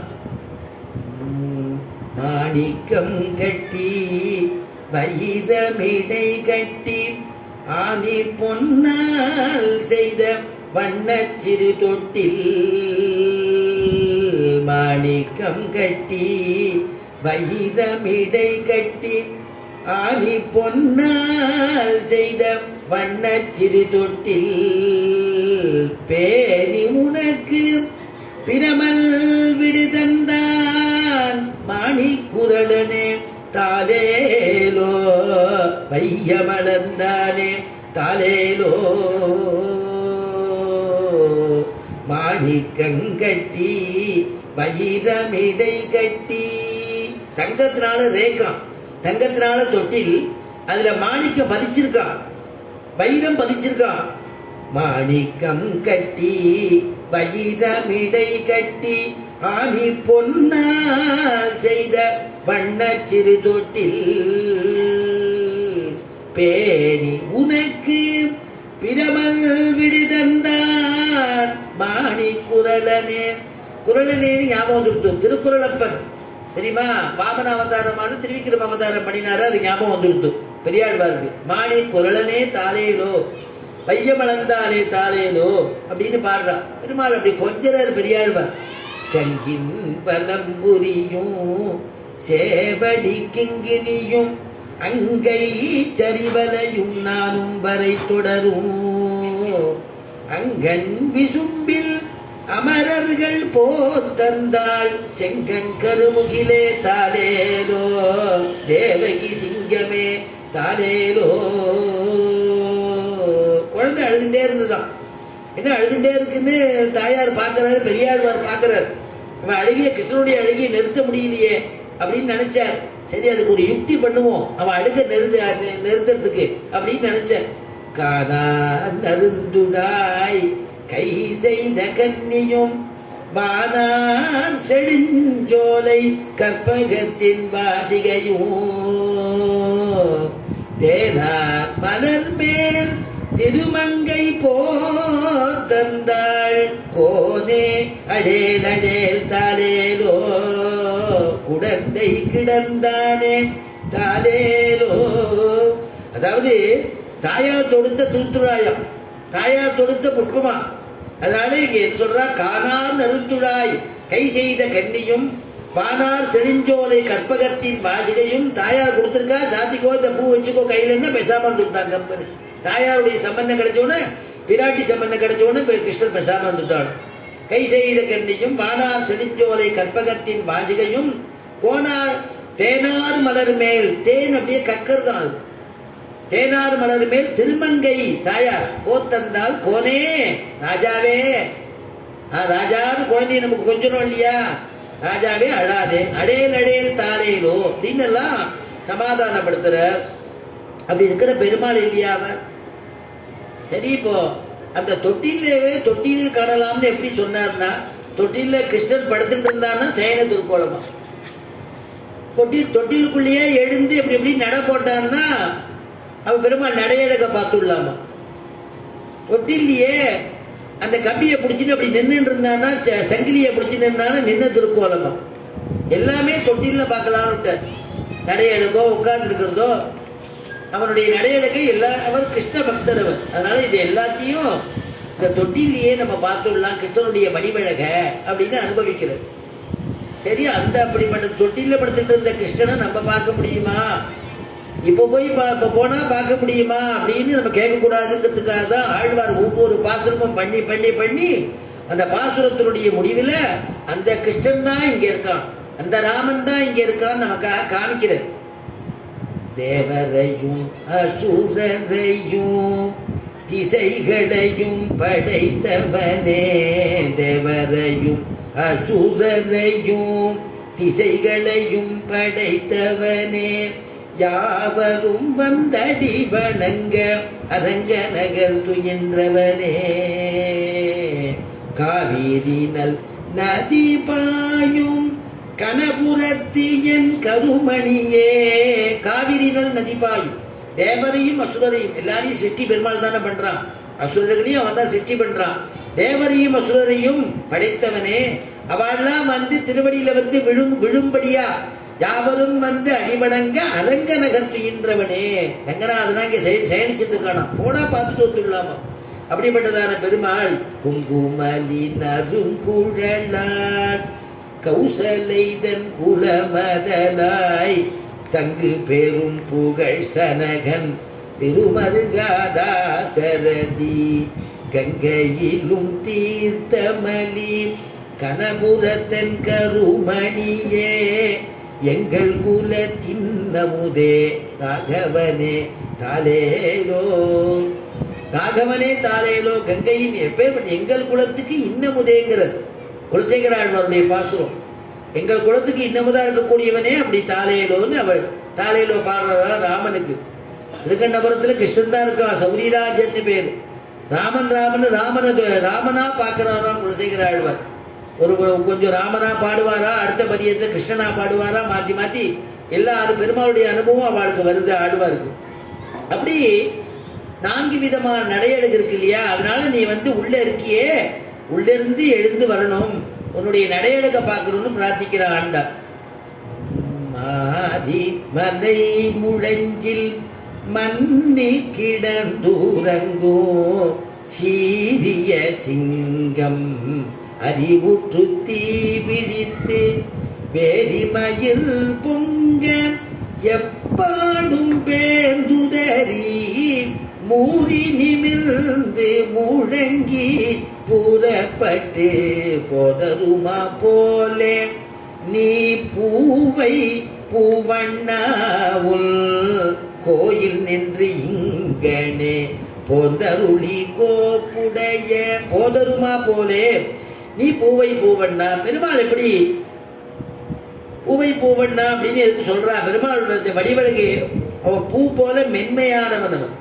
மாணிக்கம் கட்டி வைரமிடை கட்டி ஆனி பொன்னால் செய்த வண்ணச் சிறு தொட்டில். மாணிக்கம் கட்டி வைரமிடை கட்டி ஆனி பொன்னால் செய்த வண்ணச் சிறு தொட்டில். பேரி உனக்கு பிரமல் விடுதந்தான் மாணிக்குரலனே தாலேலோ வையமளந்தானே தாலேலோ. மாணிக்கங்கட்டி வைரமிடை கட்டி, தங்கத்தினால ரேக்கம், தங்கத்தினால தொட்டில், அதுல மாணிக்கம் பதிச்சிருக்கான், வைரம் பதிச்சிருக்கான். மாணிக்கம் கட்டி வைரமிடை கட்டி ஆனி பொன்னால் செய்த வண்ணச் சிறு தொட்டில். பேணி உனக்கு பிரமல் விடுதந்தான் மாணி குரலனே. குரலனேன்னு ஞாபகம் வந்துடுத்து. திருக்குறளப்பன் தெரியுமா? வாமன அவதாரமான திருவிக்கிரம அவதாரம் பண்ணினாரு, அது ஞாபகம் வந்துடுத்து பெரியாழ்வாருக்கு. மாணி குரலனே தாலேலோ பையமளந்தானே தாலேலோ அப்படின்னு பாடுறான் பெருமாள். அப்படி கொஞ்சரார் பெரியாழ்வார். சங்கின் பலம்புரியும் சேவடி கிங்கினியும் அங்கை சரிவலையும் நானும் வரை தொடரும் அங்கண் விசும்பில் அமரர்கள் போர்த்தந்தாள் செங்கண் கருமுகிலே தாலேலோ தேவகி சிங்கமே தாலேலோ. குழந்தை அழுதுண்டே இருந்துதான். என்ன அழுதுண்டே இருக்குன்னு தாயார் பார்க்கிறாரு, பெரியாழ்வார் பார்க்கிறார். இவன் அழுகிய கிருஷ்ணனுடைய அழுகிய நிறுத்த முடியலையே அப்படின்னு நினைச்சார். சரி, அதுக்கு ஒரு யுக்தி பண்ணுவோம், அவன் அழுக நிறுத்துறதுக்கு அப்படின்னு நினைச்சார். காணா நருந்துடாய் கை செய்த கன்னியும் வானார் செடுஞ்சோலை கற்பகத்தின் வாசிகையும் தேனார் மலர் மேல் திருமங்கை போர்த்தந்தாள் கோனே அடேல் அடேல் தாலேலோ குடந்தை கிடந்தானே தாலேலோ. அதாவது தாயார் தொடுத்த திருத்துழாயம், தாயார் தொடுத்த புஷ்பமா. அதனால இங்க என்ன சொல்றா? காணார் நருந்துழாய் கை செய்த கண்ணியும் பானார் செழிஞ்சோலை கற்பகத்தின் வாசிகையும். தாயார் கொடுத்திருக்கா, சாத்திக்கோ இந்த பூ வச்சுக்கோ கையில இருந்தா பேசாம இருந்துட்டாங்க கம்பெனி. தாயாருடைய சம்பந்தம் கிடைச்சோன்னு, பிராட்டி சம்பந்தம் கிடைச்சோன்னு கிருஷ்ணன் பேசாம இருந்துட்டாள். கை செய்த கண்ணியும் பானார் செழிஞ்சோலை கற்பகத்தின் வாசிகையும் கோனார் தேனார் மலர் மேல். தேன் அப்படியே கக்கர் தான் அது. தேனார் மலர் மேல் திருமங்கை தாயார் போத்தந்தால் கோனே ராஜாவே. ராஜான்னு குழந்தைய நமக்கு கொஞ்சம் இல்லையா? ராஜாவே அழாதே அடேல் அடேல் தாலேலோ அப்படின்னு எல்லாம் சமாதானப்படுத்துற. அப்படி இருக்கிற பெருமாள் இல்லையா அவர்? சரி, இப்போ அந்த தொட்டில் காணலாம்னு எப்படி சொன்னார்னா, தொட்டில கிருஷ்ணன் படுத்துட்டு இருந்தான்னா சேன திருக்கோலமா. தொட்டிலுக்குள்ளேயே எழுந்து எப்படி எப்படி நட போட்டான்னா அவன் பெருமாள் நடையழக பார்த்துடலாமா. தொட்டிலேயே அந்த கம்பியை பிடிச்சின்னு அப்படி நின்றுட்டு இருந்தான்னா, சங்கிலியை பிடிச்சி நின்னானா நின்ன திருக்கோலமா. எல்லாமே தொட்டில பார்க்கலான்னு நடையழகோ உட்கார்ந்து இருக்கிறதோ அவனுடைய நடையழகை அவர் கிருஷ்ண பக்தர் அவர். அதனால இது எல்லாத்தையும் இந்த தொட்டிலேயே நம்ம பார்த்துடலாம், கிருஷ்ணனுடைய வடிவழக அப்படின்னு அனுபவிக்கிறது. சரி, அந்த அப்படிப்பட்ட தொட்டில படுத்துட்டு இருந்த கிருஷ்ணனை நம்ம பார்க்க முடியுமா? இப்போ போய் இப்போ போனா பார்க்க முடியுமா அப்படின்னு நம்ம கேட்கக்கூடாதுங்கிறதுக்காக தான் ஆழ்வார் ஒவ்வொரு பாசுரமும் பண்ணி பண்ணி பண்ணி அந்த பாசுரத்தினுடைய முடிவில் அந்த கிருஷ்ணன் தான் இங்க இருக்கான், அந்த ராமன் தான் இங்க இருக்கான்னு நமக்காக காமிக்கிறது. தேவரையும் அசுரரையும் திசைகளையும் படைத்தவனே. தேவரையும் அசுரரையும் திசைகளையும் படைத்தவனே. யாவரும் வந்தடி வணங்க அரங்க நகர் துயின்றவனே. காவிரி நல் நதி பாயும் கணபுரத்தியன் கருமணியே. காவிரி நல் நதி பாயும். தேவரையும் அசுரரையும் எல்லாரையும் சிட்டி பெருமாள் தானே பண்றான், அசுரர்களையும் அவன் தான் சிட்டி பண்றான். தேவரையும் அசுரரையும் படைத்தவனே. அவெல்லாம் வந்து திருவடியில வந்து விழும்படியா யாவரும் வந்து அடிவணங்க அரங்க நகர் துயின்றவனே. ரங்கநாதனா இங்க சயனிச்சுட்டு இருக்கானா, போனா பார்த்துட்டு வந்துடலாமா. அப்படிப்பட்டதான பெருமாள் குங்குமலி நறுங்குழலான் கௌசலைதன் குலமதலாய் தங்கு பெரும் புகழ் சனகன் திருமருகாதாசரதி கங்கையிலும் தீர்த்தமலி கனபுரத்தன் கருமணியே. எங்கள் குல தின்னமுதே ராகவனே தாலேலோ. ராகவனே தாலேலோ. கங்கையின் எப்பேற்பட்ட எங்கள் குலத்துக்கு இன்னமுதேங்கிறது குலசேகர ஆழ்வாருடைய பாசுரம். எங்கள் குலத்துக்கு இன்னமுதா இருக்கக்கூடியவனே அப்படி தாலேலோன்னு அவள் தாலேலோ பாடுறதா ராமனுக்கு. திருக்கண்டபுரத்துல கிருஷ்ணன் தான் இருக்கான், சௌரிராஜன்னு பேரு. ராமனா பார்க்கிறாராம் குலசேகர ஆழ்வார். ஒரு கொஞ்சம் ராமனா பாடுவாரா, அடுத்த பதியத்தை கிருஷ்ணனா பாடுவாரா, மாத்தி மாத்தி எல்லாரும் பெருமாளுடைய அனுபவம் அவளுக்கு வருது ஆழ்வாருக்கு. அப்படி 4 விதமான நடையழகு இருக்கு இல்லையா? அதனால நீ வந்து உள்ள இருக்கியே உள்ளிருந்து எழுந்து வரணும், உன்னுடைய நடையழக பார்க்கணும்னு பிரார்த்திக்கிற ஆண்டாள். மாரி மலை முழஞ்சில் மன்னி கிடந்தூரங்கோ சீரிய சிங்கம் அறிவுற்று தீ பிடித்து வேரிமயில் பொங்க எப்பாடும் பேர்ந்துதறி மூறி நிமிர்ந்து முழங்கி புறப்பட்டு போதருமா போலே நீ பூவை பூவண்ணாவுள் கோயில் நின்று இங்கனே போந்தருளி கோப்புடைய போதருமா போலே நீ பூவை பூவண்ணா. பெருமாள் எப்படி பூவை பூவண்ணா அப்படின்னு எதுக்கு சொல்றா? பெருமாள் வடிவழகு அவன் பூ போல மென்மையானவன், அவன்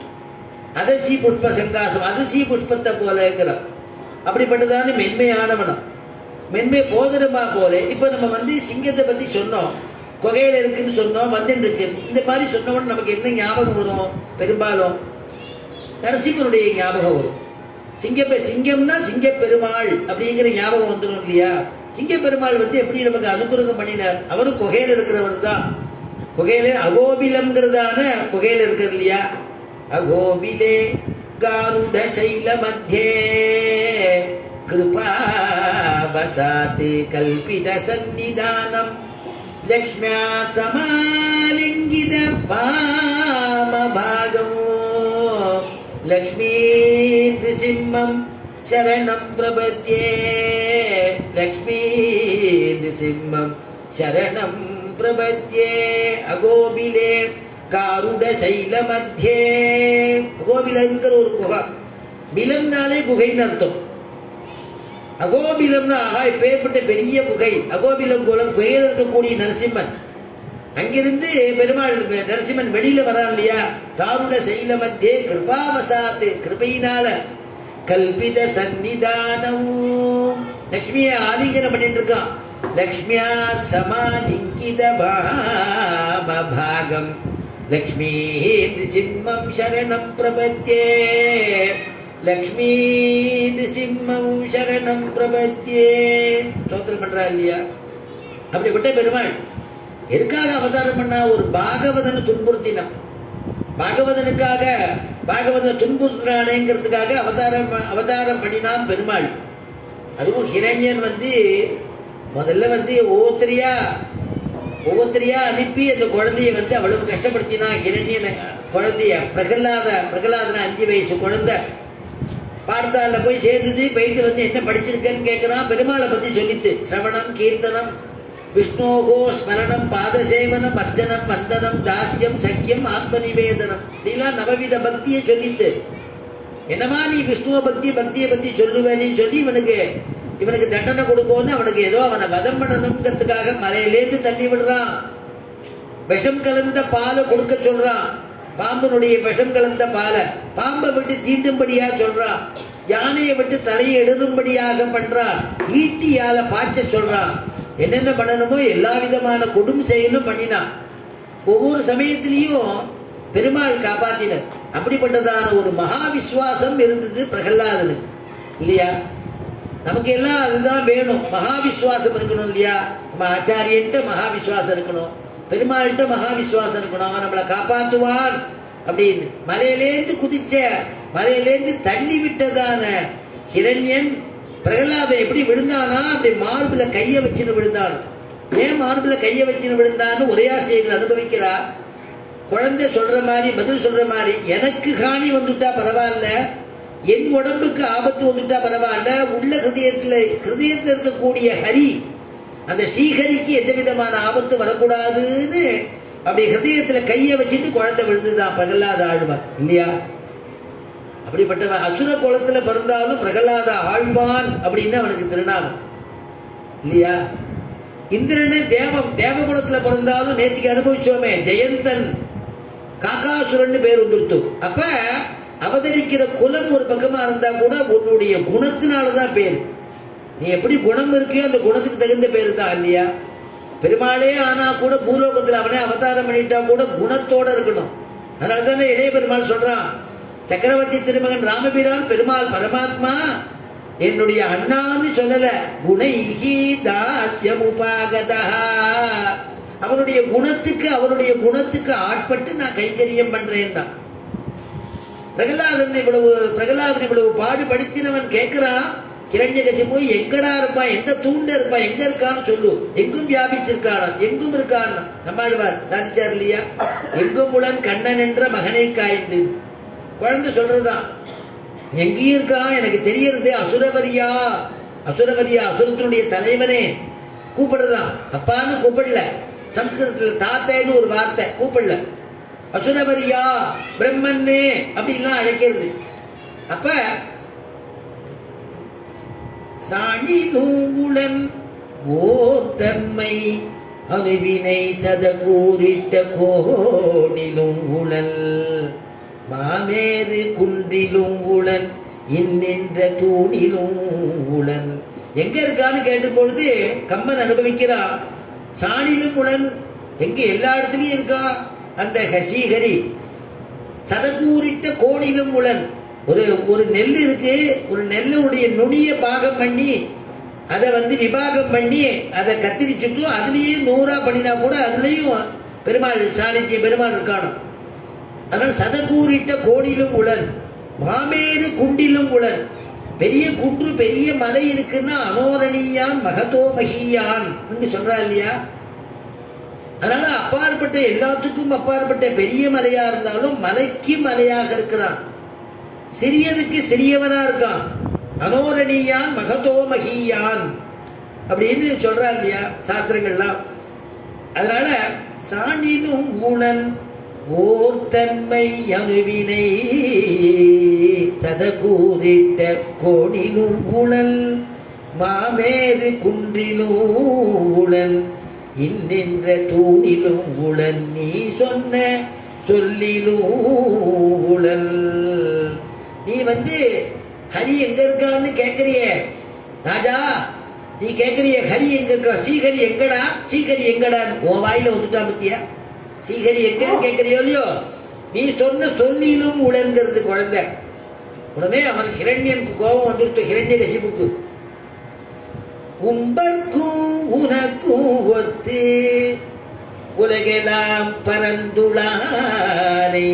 அதசி புஷ்ப சங்காசம், அதிசி புஷ்பத்தை போல இருக்கிறான். அப்படிப்பட்டதான மென்மையானவனம், மென்மை போதருமா போல. இப்ப நம்ம சிங்கத்தை பத்தி சொன்னோம், குகையில இருக்குன்னு சொன்னோம், வந்துட்டு இருக்கு. இந்த மாதிரி சொன்னவன் நமக்கு என்ன ஞாபகம் வரும்? பெரும்பாலும் நரசிம்மனுடைய ஞாபகம் வரும். சிங்கம்னா சிங்க பெருமாள் அப்படிங்கிற ஞாபகம் வந்துடும் இல்லையா? சிங்க பெருமாள் எப்படி நமக்கு அனுகிரகம் பண்ணினார்? அவரும் குகையில இருக்கிறவர் தான். குகையில அகோபிலம்ங்கிறதான குகையில இருக்கிறது இல்லையா? அகோபிலே காருட சைல மத்தியே கிருபா வசாத் கல்பித சந்நிதானம் லக்ஷ்மியா சமாலிங்கித பாமபாகமோ லக்ஷ்மீ நிருசிம்மம் சரணம் பிரபத்யே லக்ஷ்மீ நிருசிம்மம் சரணம் பிரபத்யே. அகோபிலே காருட சைல மத்தியே. அகோபிலங்கிற ஒரு குகை, பிலம்னாலே குகைன்னு அர்த்தம். அகோபிலம்னா இப்பேற்பட்ட பெரிய குகை. அகோபிலம் குலம் குகையில் இருக்கக்கூடிய நரசிம்மன். அங்கிருந்து பெருமாள் நரசிம்மன் வெளியில வரான் இல்லையா? காருட சைல மத்தியே கிருபாவசாத்து கிருபையினால கல்பித சந்நிதானம் லக்ஷ்மியை ஆலிங்கனம் பண்ணிட்டு இருக்கான். லக்ஷ்மியா சமாலிங்கித பாகம் லக்ஷ்மீ நிருசிம்மம் சரணம் பிரபத்யே லக்ஷ்மீ நிருசிம்மம் சரணம் பிரபத்யே. ஸ்தோத்திரம் பண்றா இல்லையா? அப்படிப்பட்ட பெருமாள் எதுக்காக அவதாரம் பண்ணா? ஒரு பாகவதனை துன்புறுத்தினான். பாகவதனுக்காக, பாகவதனை துன்புறுத்துறானேங்கிறதுக்காக அவதாரம் பண்ணினான் பெருமாள். அதுவும் ஹிரண்யன் முதல்ல ஒவ்வொருத்தரையா அனுப்பி அந்த குழந்தைய அவ்வளவு கஷ்டப்படுத்தினா. ஹிரண்யன் குழந்தைய பிரகலாதன 5 வயசு குழந்தை பார்த்தால போய் சேர்ந்தது. போயிட்டு என்ன படிச்சிருக்கேன்னு கேட்கிறான். பெருமாளை பத்தி சொல்லித்து சிரவணம் கீர்த்தனம் விஷ்ணோகோ ஸ்மரணம் பாதசேவனம் அர்ச்சனம் வந்தனம் தாஸ்யம் சக்கியம் ஆத்ம நிவேதனம் இப்படிலாம் நவவித பக்தியை சொல்லித்து. என்னமா நீ விஷ்ணுவ பக்தியை பத்தி சொல்லுவேன்னு சொல்லி இவனுக்கு தண்டனை கொடுக்கோன்னு அவனுக்கு ஏதோ அவனை வதம் பண்ணணுங்கிறதுக்காக மலையிலேருந்து தள்ளி விடுறான். விஷம் கலந்த பாலை கொடுக்க சொல்றான். பாம்பனுடைய விஷம் கலந்த பாலை பாம்பை விட்டு தீண்டும்படியா சொல்றான். யானையை விட்டு தலையை எடுரும்படியாக பண்றான். ஈட்டியால பாய்ச்ச சொல்றான். என்னென்ன பண்ணணுமோ எல்லா விதமான கொடும் செயலும் பண்ணினான். ஒவ்வொரு சமயத்திலையும் பெருமாள் காப்பாத்தினர். அப்படிப்பட்டதான ஒரு மகா விஸ்வாசம் இருந்தது பிரகலாதனுக்கு இல்லையா? நமக்கு எல்லாம் அதுதான் வேணும். மகா விஸ்வாசம் இருக்கணும் இல்லையா? நம்ம ஆச்சாரியன்ட்ட மகா விஸ்வாசம் இருக்கணும், பெருமாள்கிட்ட மகா விஸ்வாசம் இருக்கணும். அவன் நம்மளை காப்பாற்றுவான் அப்படின்னு. மலையிலேருந்து தள்ளி விட்டதான ஹிரண்யன் பிரகலாதன் எப்படி விழுந்தானா? அப்படி மார்புல கைய வச்சுன்னு விழுந்தான். ஏன் மார்புல கைய வச்சுன்னு விழுந்தான்னு உரையாசிரியர்கள் அனுபவிக்கிறா. குழந்தை சொல்ற மாதிரி, பதில் சொல்ற மாதிரி, எனக்கு காணி வந்துட்டா பரவாயில்ல, என் உடம்புக்கு ஆபத்து வந்துட்டா பரவாயில்ல, உள்ள ஹிருதயத்தில் இருக்கக்கூடிய ஹரி, அந்த ஸ்ரீஹரிக்கு எந்த விதமான ஆபத்து வரக்கூடாதுன்னு அப்படி ஹிருதயத்துல கைய வச்சுட்டு குழந்தை விழுந்துதான் பிரகலாத ஆழ்வான் இல்லையா? அப்படிப்பட்டவன் அசுர குலத்துல பிறந்தாலும் பிரகலாத ஆழ்வான் அப்படின்னு அவனுக்கு திருநாமம் இல்லையா? இந்திரனே தேவகுலத்துல பிறந்தாலும் நேற்றுக்கு அனுபவிச்சோமே, ஜெயந்தன் காக்காசுரன் பேர் வந்துருத்து. அப்ப அவதரிக்கிற குலம் ஒரு பக்கமா இருந்தா கூட உன்னுடைய குணத்தினாலதான் பேரு. நீ எப்படி குணம் இருக்கு அந்த குணத்துக்கு தகுந்த பேரு தான் இல்லையா? பெருமாளே ஆனா கூட பூலோகத்துல அவனே அவதாரம் பண்ணிட்டா கூட குணத்தோட இருக்கணும். அதனாலதானே இளைய பெருமாள் சொல்றான், சக்கரவர்த்தி திருமகன் ராமபிரான் பெருமாள் பரமாத்மா என்னுடைய அண்ணான்னு சொல்லல, குணைஹி தாஸ்யமுபாகதா, அவருடைய குணத்துக்கு ஆட்பட்டு நான் கைங்கரியம் பண்றேன் தான். பிரகலாதன் இவ்வளவு பாடுபடுத்தினவன் கேட்கிறான், ஹிரண்யகசிபு எங்கடா இருப்பான், எந்த தூண்ட இருப்பான், எங்க இருக்கான்னு சொல்லு. எங்கும் வியாபிச்சிருக்கானா, எங்கும் இருக்கான். நம்மாழ்வார் சாதிச்சார் இல்லையா, எங்கும் உளன் கண்ணன் என்ற மகனை காய்ந்து. குழந்தை சொல்றதுதான், எங்கேயும் இருக்கான் எனக்கு தெரியறது. அசுரவரியா அசுரத்தினுடைய தலைவனே கூப்பிடுறதான். அப்பான்னு கூப்பிடல, சம்ஸ்கிருதத்தில் தாத்தேன்னு ஒரு வார்த்தை, கூப்பிடல. அசுரவரியா பிரம்மன்னே அப்படின்லாம் அழைக்கிறது. அப்ப சாணிலூங்குளன் ஓர் தன்மை அணுவினை சதகூரிட்ட கோணிலும் உளன் மாமேறு குன்றிலும் உளன் இன்னின்ற தூணிலும் உளன். எங்க இருக்கான்னு கேட்ட பொழுது கம்பன் அனுபவிக்கிறான். சாணிலும் உளன், எங்க எல்லா இடத்துலயும் இருக்கா அந்த ஹசீஹரி. சதகூரிட்ட கோணிலும் உளன், ஒரு நெல் இருக்கு, ஒரு நெல்லுடைய நுனிய பாகம் பண்ணி அதை விபாகம் பண்ணி அதை கத்திரிச்சுட்டு அதுலயே 100 பண்ணினா கூட அதுலயும் பெருமாள் சாணித்திய பெருமாள் இருக்கானோ. அதனால சதகூரிட்ட கோணிலும் உளன் மாமேறு குண்டிலும் உளன். பெரிய குன்று பெரிய மலை இருக்குன்னா அனோரணியான் மகதோ மகியான் சொல்றா இல்லையா. அதனால அப்பாற்பட்ட எல்லாத்துக்கும் அப்பாற்பட்ட பெரிய மலையா இருந்தாலும் மலைக்கு மலையாக இருக்கிறான், சிறியதுக்கு சிறியவனா இருக்கான். அனோரணியான் மகதோ மகியான் அப்படின்னு சொல்றா இல்லையா சாஸ்திரங்கள்லாம். அதனால சாணிலும் உளன் ஓர் தன்மை அணுவினை சதகூரிட்ட கோணிலும் உளன் மாமேறு குன்றிலும் உளன் இன்னென்ற தூணிலும் உளன் நீ சொன்ன சொல்லிலும் உளன். நீ ஹரி எங்க இருக்கான்னு கேட்கறிய ராஜா, நீ கேட்கறிய ஹரி எங்க இருக்கா, ஸ்ரீஹரி எங்கடா, ஸ்ரீஹரி எங்கடா உன் வாயில வந்துட்டா பத்தியா. ஸ்ரீஹரி எங்கன்னு கேட்கறியோ இல்லையோ, நீ சொன்ன சொல்லிலும் உளங்கிறது குழந்தை. உடனே அவன் ஹிரண்யனுக்கு கோபம் வந்துருத்து, ஹிரண்யகசிபுக்கு. உம்பர்க்கும் உனக்கும் ஒத்து உலகெல்லாம் பரந்துளானை,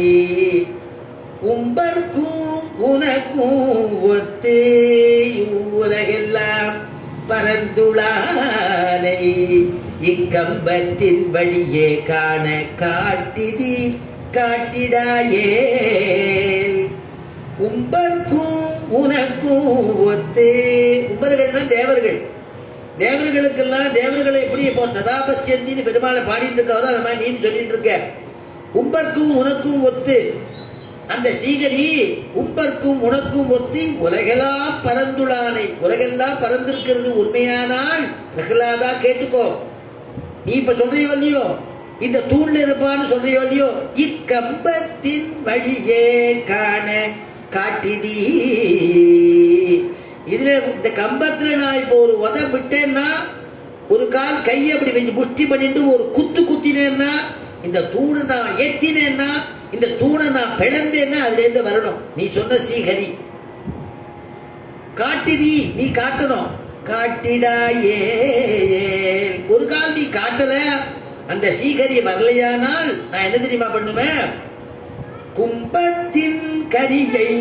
உம்பர்க்கும் உனக்கும் ஒத்து உலகெல்லாம் பரந்துளானை இக்கம்பத்தின் வழியே காண காட்டிதி காட்டிடாயே. உம்பர்க்கும் உனக்கும் ஒத்து, உம்பர்கள்னா தேவர்கள். தேவர்களுக்கெல்லாம் தேவர்களை எப்படி இப்போ சதாபஸ்யந்தின்னு பெருமாளை பாடிட்டு இருக்காரோ அது மாதிரி நீ சொல்லிட்டு இருக்க. உம்பர்க்கும் உனக்கும் ஒத்து அந்த ஸ்ரீஹரி உம்பர்க்கும் உனக்கும் ஒத்தி உலகெல்லாம் பரந்துளானை, உலகெல்லாம் பறந்திருக்கிறது உண்மையானால் பிரகலாதா கேட்டுக்கோ. நீ இப்ப சொல்றியோ இல்லையோ, இந்த தூண்ல இருப்பான்னு சொல்றியோ இல்லையோ, இக்கம்பத்தின் வழியே காண காட்டிதி. இதுல இந்த கம்பத்துல நான் இப்போ ஒரு உதம் விட்டேன்னா, ஒரு கால் கையை அப்படி வச்சு முஷ்டி பண்ணிட்டு ஒரு குத்தினேன்னா, இந்த தூணை நான் ஏத்தினேன்னா, இந்த தூணை நான் பிளந்தேன்னா அதுல இருந்து வரணும். நீ சொன்ன ஸ்ரீஹரி காட்டிதி, நீ காட்டணும். காட்டிடாயே, ஒரு கால் நீ காட்டல, அந்த ஸ்ரீஹரி வரலையானால் நான் என்ன தெரியுமா பண்ணுவேன், கும்பத்தின் கரியை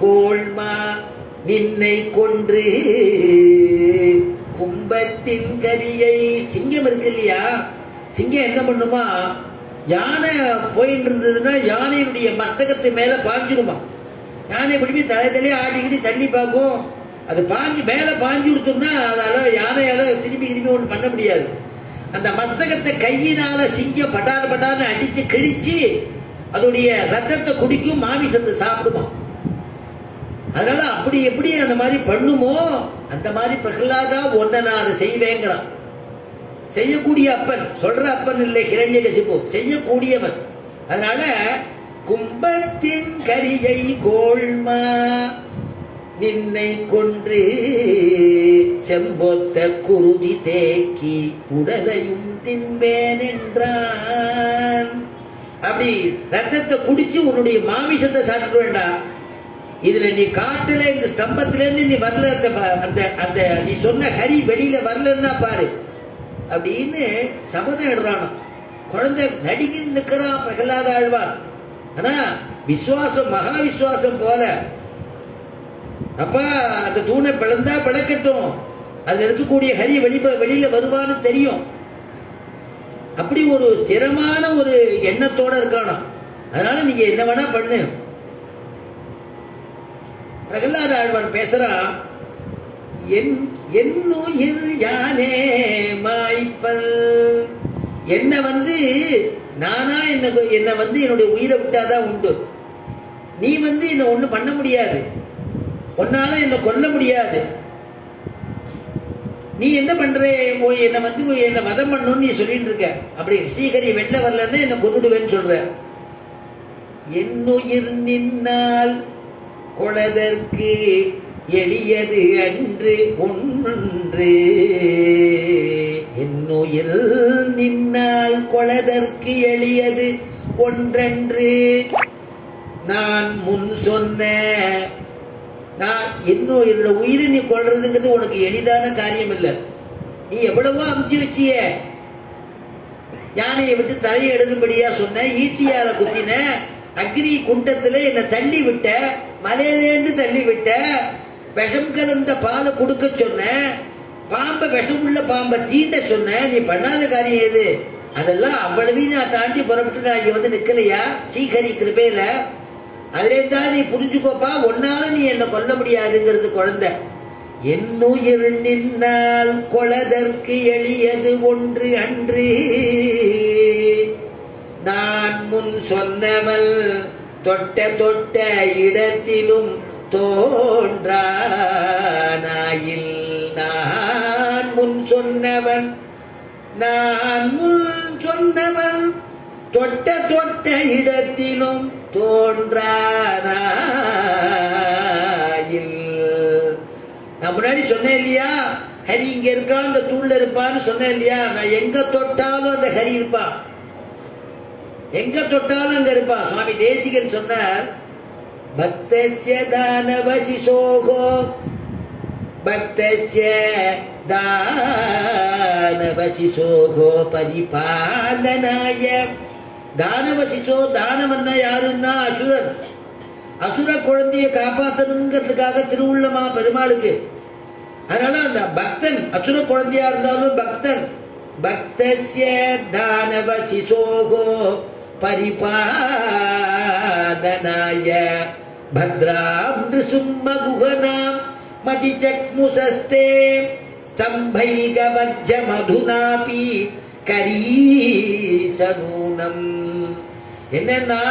கோள்மா நின்னை கொன்று. கும்பத்தின் கரியை, சிங்கம் இருக்கு இல்லையா, சிங்கம் என்ன பண்ணுமா, யானை போயிட்டு இருந்ததுன்னா யானையினுடைய மஸ்தகத்து மேல பாஞ்சிருமா. யானை எப்படி தலையிலே ஆடிக்கிட்டு தண்ணி பார்க்கும், அது பாஞ்சு மேல பாஞ்சு கொடுத்தோம்னா அதால யானையால திரும்பி ஒன்று பண்ண முடியாது. அந்த மஸ்தகத்தை கையினால சிங்கம் பட்டான்னு அடிச்சு கிழிச்சு அதோடைய ரத்தத்தை குடிக்கும், மாமிசத்தை சாப்பிடுமா. அதனால அப்படி எப்படி அந்த மாதிரி பண்ணுமோ அந்த மாதிரி பிரகலாதா ஒன்ன நான் அதை செய்வேங்கிறான். செய்யக்கூடிய அப்பன், சொல்ற அப்பன் இல்லை ஹிரண்யகசிபு, செய்யக்கூடியவன். அதனால கும்பத்தின் கரியை கோள்மா நின்னை கொன்று செம்பொத்த குருதி தேக்கி உடலையும் தின்பேன் என்றான். அப்படி ரத்தத்தை குடிச்சு உன்னுடைய மாமிசத்தை சாப்பிட வேண்டாம், இதுல நீ காட்டுல இந்த ஸ்தம்பத்துல இருந்து நீ வரல, அந்த அந்த அந்த நீ சொன்ன ஹரி வெளியில வரலன்னா பாரு அப்படின்னு சபதம் இடுறான். குழந்தை நடிகின்னு நிற்கிறான் பிரகலாத ஆழ்வான். ஆனா விசுவாசம் மகா விசுவாசம் போல. அப்ப அந்த தூணை பிளந்தா பிளக்கட்டும், அதுல இருக்கக்கூடிய ஹரி வெளியில வருவான்னு தெரியும். அப்படி ஒரு ஸ்திரமான ஒரு எண்ணத்தோட இருக்கானோ. அதனால நீங்க என்ன வேணா பண்ணு. பிரகலாத ஆழ்வான் பேசுறான், என்னுயிர் யானே மாய்ப்பல். என்ன நானா என்ன என்னுடைய உயிரை விட்டாதான் உண்டு. நீ என்ன ஒண்ணு பண்ண முடியாது, உன்னால என்ன கொல்ல முடியாது. நீ என்ன பண்ற, என்ன வதம் பண்ணணும்னு நீ சொல்லிட்டு இருக்க. அப்படி ஸ்ரீஹரி வெள்ள வரலன்னா என்ன கொன்னுடுவேன்னு சொல்ற. என்னுயிர் நின்னால் கொளதற்கு எளியது அன்று ஒன்று. என்னுயிர் நின்னால் கொளதற்கு எளியது ஒன்றன்று. நான் முன் சொன்ன என்னோட உயிரை நீ கொள்றதுங்கிறது உனக்கு எளிதான காரியம் இல்லை. நீ எவ்வளவோ அமுச்சு வச்சிய. யானையை விட்டு தலையை எடுக்கும்படியா சொன்ன, ஈட்டியார குத்தின, அக்னி குண்டத்துல என்னை தள்ளி விட்ட, மலையிலேருந்து தள்ளி விட்ட, விஷம் கலந்த பாலை கொடுக்க சொன்ன, பாம்பை விஷம் உள்ள பாம்பை தீண்ட சொன்ன. நீ பண்ணாத காரியம் எது? அதெல்லாம் அவ்வளவையும் நான் தாண்டி புறப்பட்டு நான் இங்க நிக்கலையா ஸ்ரீஹரி கிருபையில. அதுல இருந்தா நீ புரிஞ்சுக்கோப்பா, ஒன்னால நீ என்ன கொல்ல முடியாதுங்கிறது குழந்தை. என்னுயிர் நின்னால் கொளதற்கு எளியது ஒன்று அன்று. நான் முன் சொன்னவள் தொட்ட தொட்ட இடத்திலும் தோன்றானாயில். நான் முன் சொன்னவன் தொட்ட தொட்ட இடத்திலும் தோன்றானாயில். நான் முன்னாடி சொன்னேன் இல்லையா, ஹரி இங்க இருக்கான், அந்த தூண்ல இருப்பான்னு சொன்னேன் இல்லையா. நான் எங்க தொட்டாலும் அந்த ஹரி இருப்பான், எங்க தொட்டாலும் அங்க இருப்பான். சுவாமி தேசிகன் சொன்னார், பக்தஸ்ய தானவசிசோகோ பக்தஸ்ய தானவசிசோகோ பரிபாலனாய. தானவசிசோ, தானவன்னா யாருன்னா அசுரன். அசுர குழந்தைய காப்பாற்றணுங்கிறதுக்காக திருவுள்ளமா பெருமாளுக்கு. அதனால அந்த பக்தன் அசுர குழந்தையா இருந்தாலும் பக்தன். பக்தஸ்ய தானவசிசோகோ பரிபாலனாய பத்ராம் நிருசிம்ம குஹனாம் மதிசக்முசஸ்தே ஸ்தம்பைகவஜ்ஜ மதுனாபி கரீசனூனம். என்னன்னா,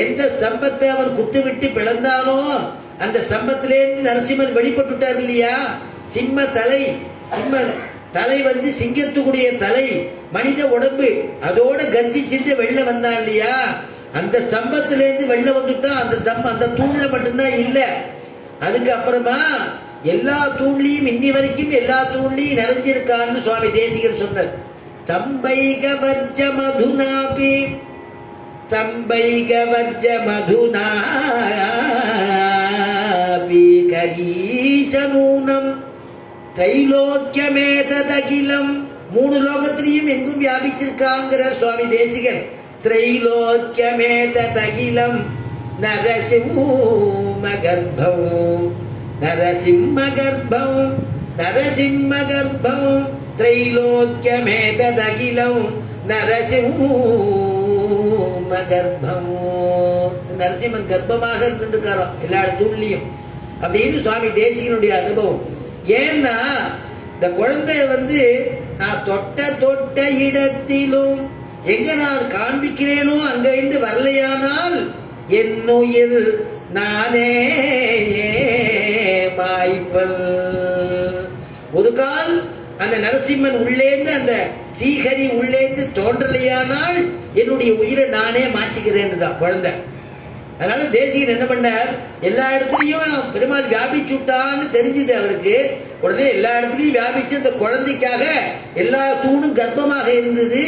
எந்த ஸ்தம்பத்தை அவன் குத்து விட்டு பிளந்தானோ அந்த ஸ்தம்பத்திலேருந்து நரசிம்மன் வெளிப்பட்டுட்டார் இல்லையா. சிம்ம தலை, சிம்ம தலை சிங்கத்துக்குடைய தலை, மனித உடம்பு, அதோட கர்ஜிச்சுட்டு வெளில வந்தான் இல்லையா. அந்த ஸ்தம்பத்திலேருந்து வெளில வந்துட்டான். அந்த ஸ்தம்பம் அந்த தூண்ல மட்டும்தான் இல்ல. அதுக்கு அப்புறமா எல்லா தூண்லையும் இன்னி வரைக்கும் எல்லா தூண்லையும் நிறைஞ்சிருக்கான்னு சுவாமி தேசிகர் சொன்னார். தம்பைகவஜ்ஜ மதுனாபி, தம்பைகவஜ்ஜ மதுனாபி கரீசனூனம் திரைலோக்கியமேதகிலம். மூணு லோகத்திலையும் எங்கும் வியாபிச்சிருக்காங்கிற சுவாமி தேசிகன். திரைலோக்கியமேதகிலம் நரசிம்ம கர்ப்பம், நரசிம்ம கர்ப்பம், நரசிம்ம கர்ப்பம் திரைலோக்கியமேதகிலம் நரசிம்ம கர்ப்பம். நரசிம்மன் கர்ப்பமாக இருந்திருக்காராம் எல்லா இடத்துலையும் அப்படின்னு சுவாமி தேசிகனுடைய அனுபவம். ஏன்னா இந்த குழந்தைய நான் தொட்ட தொட்ட இடத்திலும் எங்க நான் காண்பிக்கிறேனோ அங்க இருந்து வரலையானால் என்னுயிர் நானே மாய்ப்பல். ஒரு கால் அந்த நரசிம்மன் உள்ளேந்து அந்த ஸ்ரீஹரி உள்ளேந்து தோன்றலையானால் என்னுடைய உயிரை நானே மாச்சிக்கிறேன்னு தான் குழந்தை. அதனால தேசிகன் என்ன பண்ணார், எல்லா இடத்துலையும் பெருமாள் வியாபிச்சுட்டான்னு தெரிஞ்சுது அவருக்கு. உடனே எல்லா இடத்துலையும் வியாபிச்சு அந்த குழந்தைக்காக எல்லா தூணும் கர்ப்பமாக இருந்தது.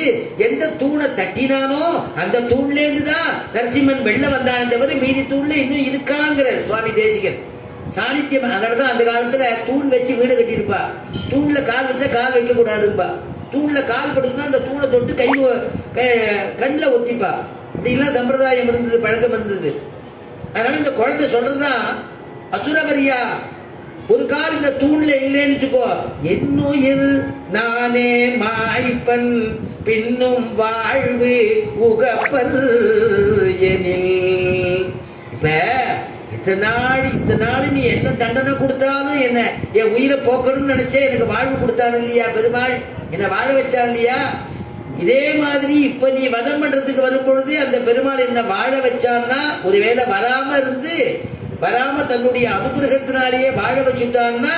எந்த தூணை தட்டினானோ அந்த தூண்ல இருந்துதான் நரசிம்மன் வெளில வந்தானே தவிர மீதி தூண்ல இன்னும் இருக்காங்கிறார் சுவாமி தேசிகன். சாநித்தியம். அதனாலதான் அந்த காலத்துல தூண் வச்சு வீடு கட்டியிருப்பா. தூண்ல கால் வச்சா கால் வைக்க கூடாதுப்பா. தூண்ல கால் படுத்துனா அந்த தூணை தொட்டு கண்ணில் ஒத்திப்பா. அப்படிலாம் சம்பிரதாயம் இருந்தது, பழக்கம் இருந்தது. அதனால இந்த குழந்தை சொல்றதுதான், அசுரவரியா ஒரு கால் இந்த தூண்ல இல்லைன்னு வச்சுக்கோ, என்னுயிர் நானே மாய்ப்பன் பின்னும் வாழ்வு உகப்பர் எனில். இப்ப இத்தனை நாள் நீ என்ன தண்டனை கொடுத்தாலும் என்ன என் உயிரை போக்கணும்னு நினைச்சே எனக்கு வாழ்வு கொடுத்தானு இல்லையா பெருமாள், என்ன வாழ வச்சான் இல்லையா? இதே மாதிரி இப்ப நீ வதம் பண்றதுக்கு வரும் பொழுது அந்த பெருமாள் என்ன வாழ வச்சான்னா, ஒருவேளை வராம தன்னுடைய அனுகிரகத்தினாலேயே வாழ வச்சுட்டான்னா,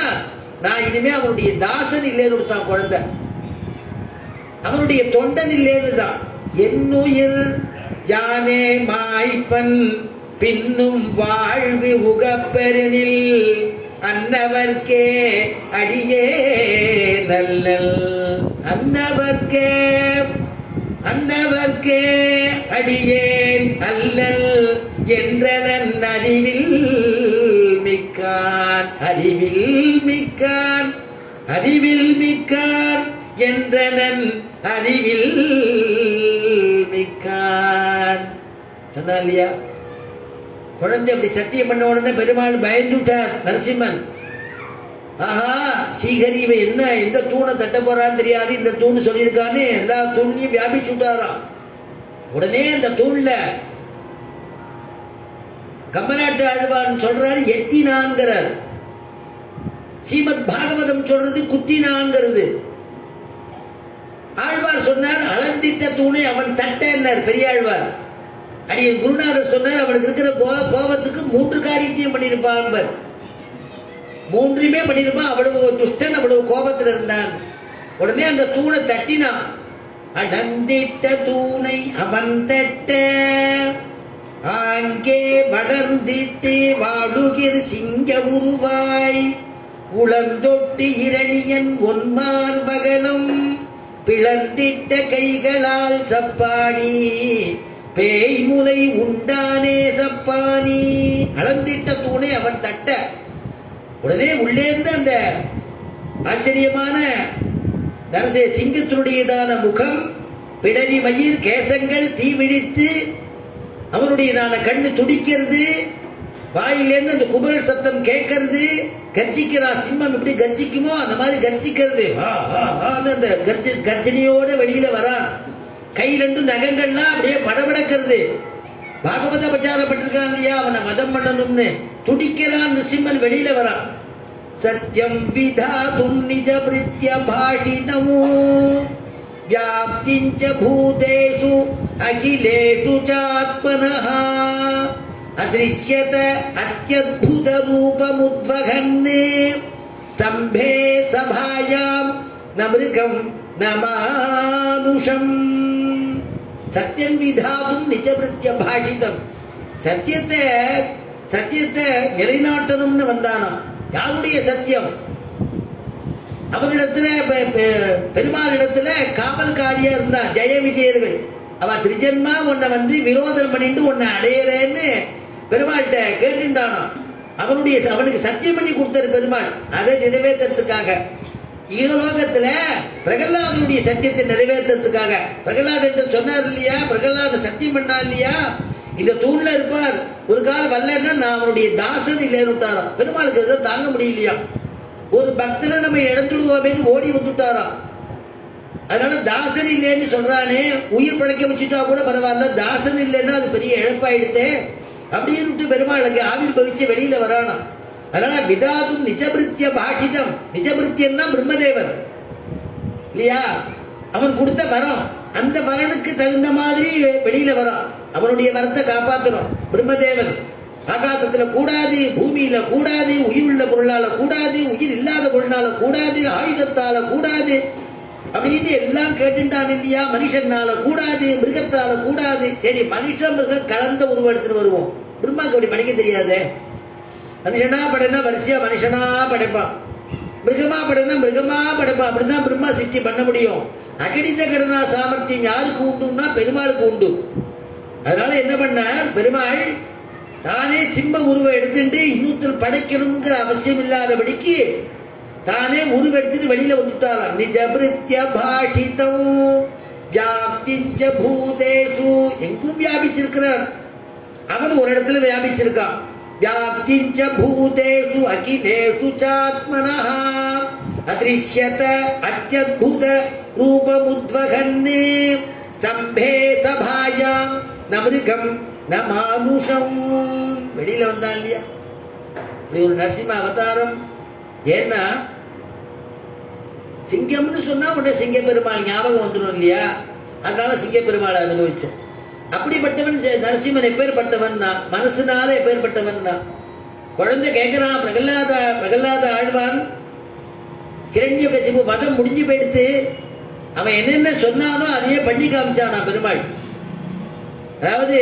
நான் இனிமே அவனுடைய தாசன் இல்லைன்னு கொடுத்தான் குழந்தை, அவனுடைய தொண்டன் இல்லைன்னு தான். என்னுயிர் யானே மாய்ப்பன் பின்னும் வாழ்வு உகப்பெருனில் அன்னவர்க்கே அடியே நல்லல். அன்னவர்க்கே அடியேன் அல்லல் என்றனன் அறிவில் மிக்கான் என்றனன் அறிவில் மிக்கான் சொன்னா இல்லையா? குழந்தை அப்படி சத்தியம் பண்ண உடனே பெருமாள் பயந்துட்டார் நரசிம்மன். ஆஹா, ஸ்ரீஹரி இவன் என்ன எந்த தூணை தட்ட போறான்னு தெரியாது, இந்த தூண் சொல்லியிருக்கான்னு எல்லா தூணையும் வியாபிச்சுட்டாராம். உடனே அந்த தூண்ல கம்பநாட்டு ஆழ்வான் சொல்றாரு எத்தினான்கிறார். ஸ்ரீமத் பாகவதம் சொல்றது குத்தினான்கிறது. ஆழ்வார் சொன்னார் அளந்திட்ட தூணை அவன் தட்டன்னார் பெரியாழ்வார். அடி குருநாதர் சொன்னார் அவனுக்கு இருக்கிற கோபத்துக்கு 3 காரியத்தையும் பண்ணியிருப்பான். 3மே பண்ணியிருப்பான். அவ்வளவு துஷ்டன், அவ்வளவு கோபத்தில் இருந்தான். உடனே அந்த தூணை தட்டினான். அளந்திட்ட தூணை அவன் தட்ட ஆங்கே வளர்ந்திட்டு வாழுகிற சிங்க உருவாய் உளந்தொட்டு இரணியன் ஒன்மார் பகலும் பிளந்திட்ட கைகளால் சப்பாணி பேய்முலை உண்டானே சப்பானி. அளந்திட்ட தூணை அவன் தட்ட உடனே உள்ளே இருந்து அந்த ஆச்சரியமான நரசே சிங்கத்தினுடையதான முகம், பிடரி மயிர் கேசங்கள் தீவிழித்து அவனுடையதான கண்ணு துடிக்கிறது, வாயிலேருந்து அந்த குமரல் சத்தம் கேட்கறது, கர்ஜிக்கிறா சிம்மம் எப்படி கர்ஜிக்குமோ அந்த மாதிரி கர்ஜிக்கிறது. அந்த கர்ஜனையோட வெளியில வரான். கை 2 நகங்கள்லாம் அப்படியே படபடக்கிறது. பாகவத பிரச்சாரப்பட்டிருக்கான் இல்லையா, அவனை வதம் பண்ணணும்னு துடிக்கிறான். சிம்மன் வெளியில வரான். சத்யம் விதாதும் நிஜ பிரித்ய பாஷிதமு வியாப்திஞ்ச பூதேஷு அகிலேஷு சாத்மனஹ அதிருஷ்யத அத்யத்புத ரூபமுத்வகன்னே ஸ்தம்பே சபாயாம் நமிருகம் நமானுஷம். சத்தியம் விதாதும் நிஜபிருத்திய பாஷிதம். சத்தியத்தை நிலைநாட்டணும்னு வந்தானாம். யாருடைய சத்தியம்? அவனிடத்துல பெருமாளிடத்துல காவல்காரியா இருந்தா ஜெய விஜயர்கள். அவ திரிஜன்மா உன்னை விரோதம் பண்ணிட்டு உன்னை அடையறேன்னு பெருமாள்கிட்ட கேட்டுட்டானாம். அவனுக்கு சத்தியம் பண்ணி கொடுத்தாரு பெருமாள். அதை நிறைவேற்றத்துக்காக ஈகலோகத்துல பிரகலாதனுடைய சத்தியத்தை நிறைவேற்றத்துக்காக பிரகலாதன் சொன்னார் இல்லையா, பிரகலாத சத்தியம் பண்ணா இல்லையா, இந்த தூண்ல இருப்பார், ஒரு காலம் வரலன்னா நான் அவனுடைய தாசன் இல்லைன்னு பெருமாளுக்கு எதாவது தாங்க முடியலையா. ஒரு பக்தரை நம்ம இழந்துடுவோமே ஓடி வந்துட்டாராம். அதனால தாசன் இல்லைன்னு சொல்றானே, உயிர் பழைக்க வச்சுட்டா கூட பரவாயில்ல, தாசன் இல்லைன்னா அது பெரிய இழப்பாயிடுத்தே அப்படின்னு பெருமாள் அங்கே ஆவிர்பவிச்சு வெளியில வரானா. அதனால விதாதும் நிஜபிருத்திய பாஷிதம். நிஜபிருத்தியன்னா பிரம்மதேவன் இல்லையா, அவன் கொடுத்த வரம், அந்த வரனுக்கு தகுந்த மாதிரி வெளியில வரான். அவனுடைய வரத்தை காப்பாற்றணும். பிரம்மதேவன் ஆகாசத்துல கூடாது, பூமியில கூடாது, உயிர் உள்ள பொருளால கூடாது, உயிர் இல்லாத பொருளால கூடாது, ஆயுதத்தால கூடாது அப்படின்னு எல்லாம் கேட்டுட்டான் இல்லையா. மனுஷனால கூடாது, மிருகத்தால கூடாது. சரி, மனுஷன் மிருகம் கலந்த உருவம் எடுத்துட்டு வருவோம். பிரம்மாவுக்கு அப்படி படைக்க தெரியாது. மனுஷனா படைனா வரிசையா மனுஷனா படைப்பான், மிருகமா படைனா மிருகமா படைப்பான். அப்படிதான் பிரம்மா சிருஷ்டி பண்ண முடியும். அகடித கடனா சாமர்த்தியம் யாருக்கு உண்டுன்னா பெருமாளுக்கு உண்டு. அதனால என்ன பண்ணார் பெருமாள், தானே சிம்ம உருவம் எடுத்துட்டு இன்னொருத்தர் படைக்கணுங்கிற அவசியம் இல்லாதபடிக்கு தானே உருவெடுத்துட்டு வெளியில வந்துட்டாராம். நிஜ பிரித்ய பாஷிதம் வியாப்திஞ்ச பூதேஷு, எங்கும் வியாபிச்சிருக்கிறார். அவன் ஒரு இடத்துல வியாபிச்சிருக்கான். வியாப்திஞ்ச பூதேஷு அகிலேஷு சாத்மனஹ அதிருஷ்யத அத்யத்புத ரூபமுத்வகன்னே ஸ்தம்பே சபாயாம் நமிருகம் ந மானுஷம். வெளியில வந்தான் இல்லையா, இப்படி ஒரு நரசிம்ம அவதாரம். ஏன்னா சிங்கம்னு சொன்னா உடனே சிங்க பெருமாள் ஞாபகம் வந்துடும் இல்லையா, அதனால சிங்க பெருமாளை அனுபவிச்சோம். அப்படிப்பட்டவன் நரசிம்மன் எப்பேற்பட்டவன் தான், மனசுனால எப்பேற்பட்டவன் தான். குழந்தை கேட்கிறான், பிரகலாத ஆழ்வான் ஹிரண்யகசிபு மதம் முடிஞ்சு போயிடுத்து, அவன் என்னென்ன சொன்னானோ அதையே பண்ணி காமிச்சான் நான் பெருமாள். அதாவது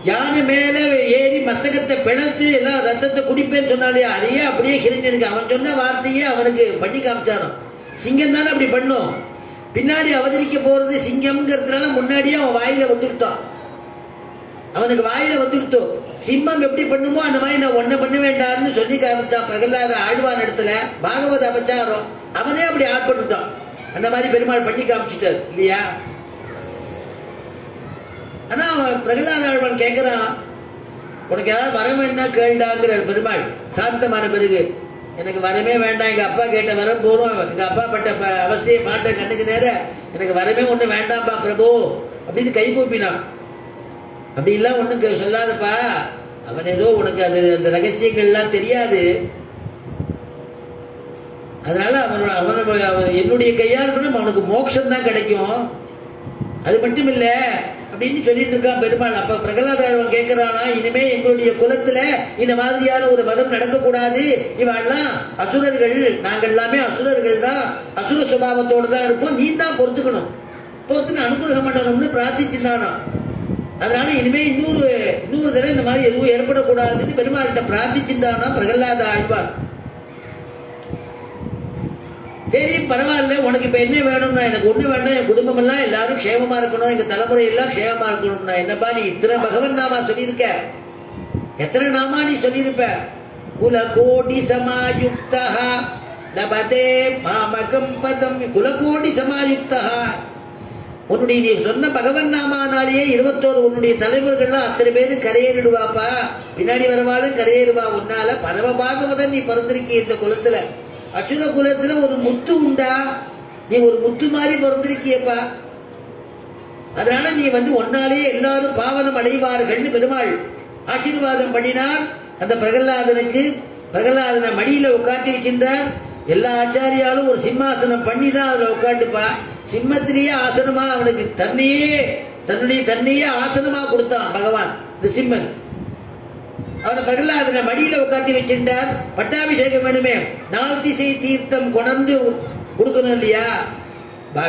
யானை மேல ஏறி மத்தகத்தை பிளத்து எல்லாம் ரத்தத்தை குடிப்பேன்னு சொன்னாலே அதையே அப்படியே ஹிரண்யனுக்கு அவன் சொன்ன வார்த்தையே அவனுக்கு பண்ணி காமிச்சாராம். சிங்கம் தானே அப்படி பண்ணும். பின்னாடி அவதரிக்க போறது சிங்கம்ங்கிறதுனால முன்னாடியே அவன் வாயில வந்துடுத்தான், அவனுக்கு வாயில வந்துடுத்தோம். சிம்மம் எப்படி பண்ணுமோ அந்த மாதிரி நான் ஒன்ன பண்ண வேண்டாம்னு சொல்லி காமிச்சான் பிரகலாத ஆழ்வான் இடத்துல. பாகவத அபச்சாரம் அவனே அப்படி ஆட்பட்டுட்டான். அந்த மாதிரி பெருமாள் பண்ணி காமிச்சுட்டார் இல்லையா. ஆனா அவன் பிரகலாத ஆழ்வான் கேட்கிறான், உனக்கு யாராவது வர வேண்டாம் கேள்டாங்கிறார் பெருமாள். சாந்தமான பிறகு எனக்கு வரமே வேண்டாம், எங்க அப்பா கேட்ட வரம் போறோம், எங்க அப்பா பட்ட அவஸ்தையை பாட்ட கண்ணுக்கு நேர எனக்கு வரமே ஒண்ணு வேண்டாம்ப்பா பிரபு அப்படின்னு கை கூப்பினான். அப்படி எல்லாம் ஒண்ணு சொல்லாதப்பா, அவன் ஏதோ உனக்கு அது அந்த ரகசியங்கள்லாம் தெரியாது, அதனால அவன் என்னுடைய கையால் கூட அவனுக்கு மோட்சம் தான் கிடைக்கும், அது மட்டும் இல்ல அப்படின்னு சொல்லிட்டு இருக்கான் பெருமாள். அப்ப பிரகலாதன் கேட்கிறானா, இனிமே எங்களுடைய குலத்துல இந்த மாதிரியான ஒரு மதம் நடக்கக்கூடாது, இவெல்லாம் அசுரர்கள், நாங்கள் எல்லாமே அசுரர்கள் தான், அசுர சுபாவத்தோடு தான் இருப்போம், நீ தான் பொறுத்துக்கணும், பொறுத்துன்னு அனுகிரகம் பண்ணணும்னு பிரார்த்திச்சிருந்தானா. அதனால இனிமே இன்னொரு தடவை இந்த மாதிரி எதுவும் ஏற்படக்கூடாதுன்னு பெருமாள்கிட்ட பிரார்த்திச்சிருந்தானா பிரகலாத ஆழ்வார். சரி பரவாயில்ல, உனக்கு இப்ப என்ன வேணும்னா, எனக்கு ஒண்ணு வேண்டாம், என் குடும்பம் எல்லாம் எல்லாரும் க்ஷேமமா இருக்கணும், எங்க தலைமுறை எல்லாம் க்ஷேமமா இருக்கணும்னா. என்னப்பா நீ இத்தனை பகவன் நாமா சொல்லியிருக்க, எத்தனை நாமா நீ சொல்லியிருப்ப. குலகோடி சமாயுக்தா லபதே மாமகம் பதம். குலகோடி சமாயுக்தா, உன்னுடைய நீ சொன்ன பகவன் நாமானாலேயே 21 உன்னுடைய தலைவர்கள்லாம் அத்தனை பேரு கரையேறிடுவாப்பா, பின்னாடி வரவாலும் கரையேறுவா. உன்னால பரம பாகவதன் நீ பிறந்திருக்க இந்த குலத்துல. அசுர குலத்துல ஒரு முத்து உண்டா, நீ ஒரு முத்து மாதிரி பிறந்திருக்கியப்பா, அதனால நீ ஒன்னாலேயே எல்லாரும் பாவனம் அடைவார்கள்னு பெருமாள் ஆசீர்வாதம் பண்ணினார். அந்த பிரகலாதனை மடியில உட்காந்து வச்சிருந்தார். எல்லா ஆச்சாரியாலும் ஒரு சிம்மாசனம் பண்ணி தான் அதுல உட்காந்துப்பா. சிம்மத்திலேயே ஆசனமா அவனுக்கு தன்னையே ஆசனமா கொடுத்தான் பகவான் நிருசிம்மன். அவனை பிரகலாதனை மடியில உட்காந்து வச்சிருந்தார். பட்டாபிஷேகம் வேணுமே, 4 திசை தீர்த்தம் கொணர்ந்து கொடுக்கணும் இல்லையா.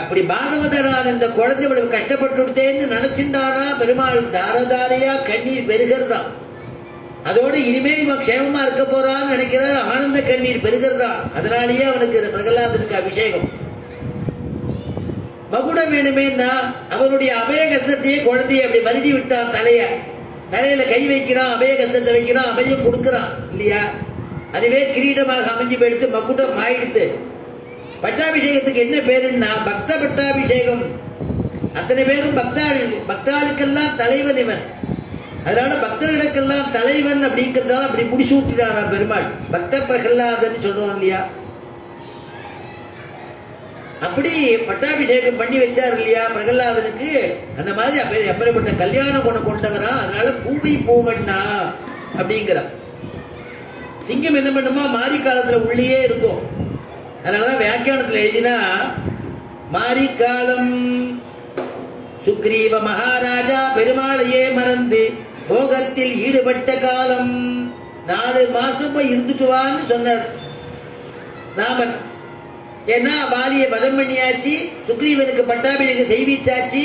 இப்படி பாகவதரான இந்த குழந்தை இவ்வளவு கஷ்டப்பட்டுட்டேன்னு நினைச்சிருந்தானா பெருமாள் தாரதாரையா கண்ணீர் பெருகிறதான். அதோடு இனிமே இவன் க்ஷேமமா இருக்க போறான்னு நினைக்கிறார், ஆனந்த கண்ணீர் பெருகிறதான். அதனாலேயே அவனுக்கு பிரகலாதனுக்கு அபிஷேகம். மகுடம் வேணுமேன்னா அவனுடைய அபயகஸ்தத்தையே குழந்தைய அப்படி வருடி விட்டான். தலையில கை வைக்கிறான், அபயகஸ்தத்தை வைக்கிறான், அபயம் கொடுக்கிறான் இல்லையா. அதுவே கிரீடமாக அமைஞ்சு போயிடுத்து, மகுடம் ஆயிடுத்து. பட்டாபிஷேகத்துக்கு என்ன பேருன்னா பக்த பட்டாபிஷேகம். அத்தனை பேரும் பக்தாளுக்கெல்லாம் தலைவன் இவன். அதனால பக்தர்களுக்கெல்லாம் தலைவன் அப்படிங்கிறதால அப்படி முடிச்சு விட்டுறாரா பெருமாள். பக்த பிரகலாதன்னு சொல்றோம் இல்லையா, அப்படி பட்டாபிஷேகம் பண்ணி வச்சார் இல்லையா பிரகலாதனுக்கு. அந்த மாதிரி அப்பேற்பட்ட கல்யாண குணம் கொண்டவரா. அதனால பூவை பூவண்ணா அப்படிங்கிறான். சிங்கம் என்ன பண்ணுமா, மாரி காலத்துல உள்ளே இருக்கும். அதனாலதான் வியாக்கியானத்துல எழுதினா, மாரி காலம் சுக்ரீவ மகாராஜா பெருமாளையே மறந்து போகத்தில் ஈடுபட்ட காலம். 4 மாசம் போய் இருந்துட்டுவான்னு சொன்னார் ராமன். ஏன்னா வாலியை வதம் பண்ணியாச்சு, சுக்ரீவனுக்கு பட்டாபிஷேகம் செய்விச்சாச்சு,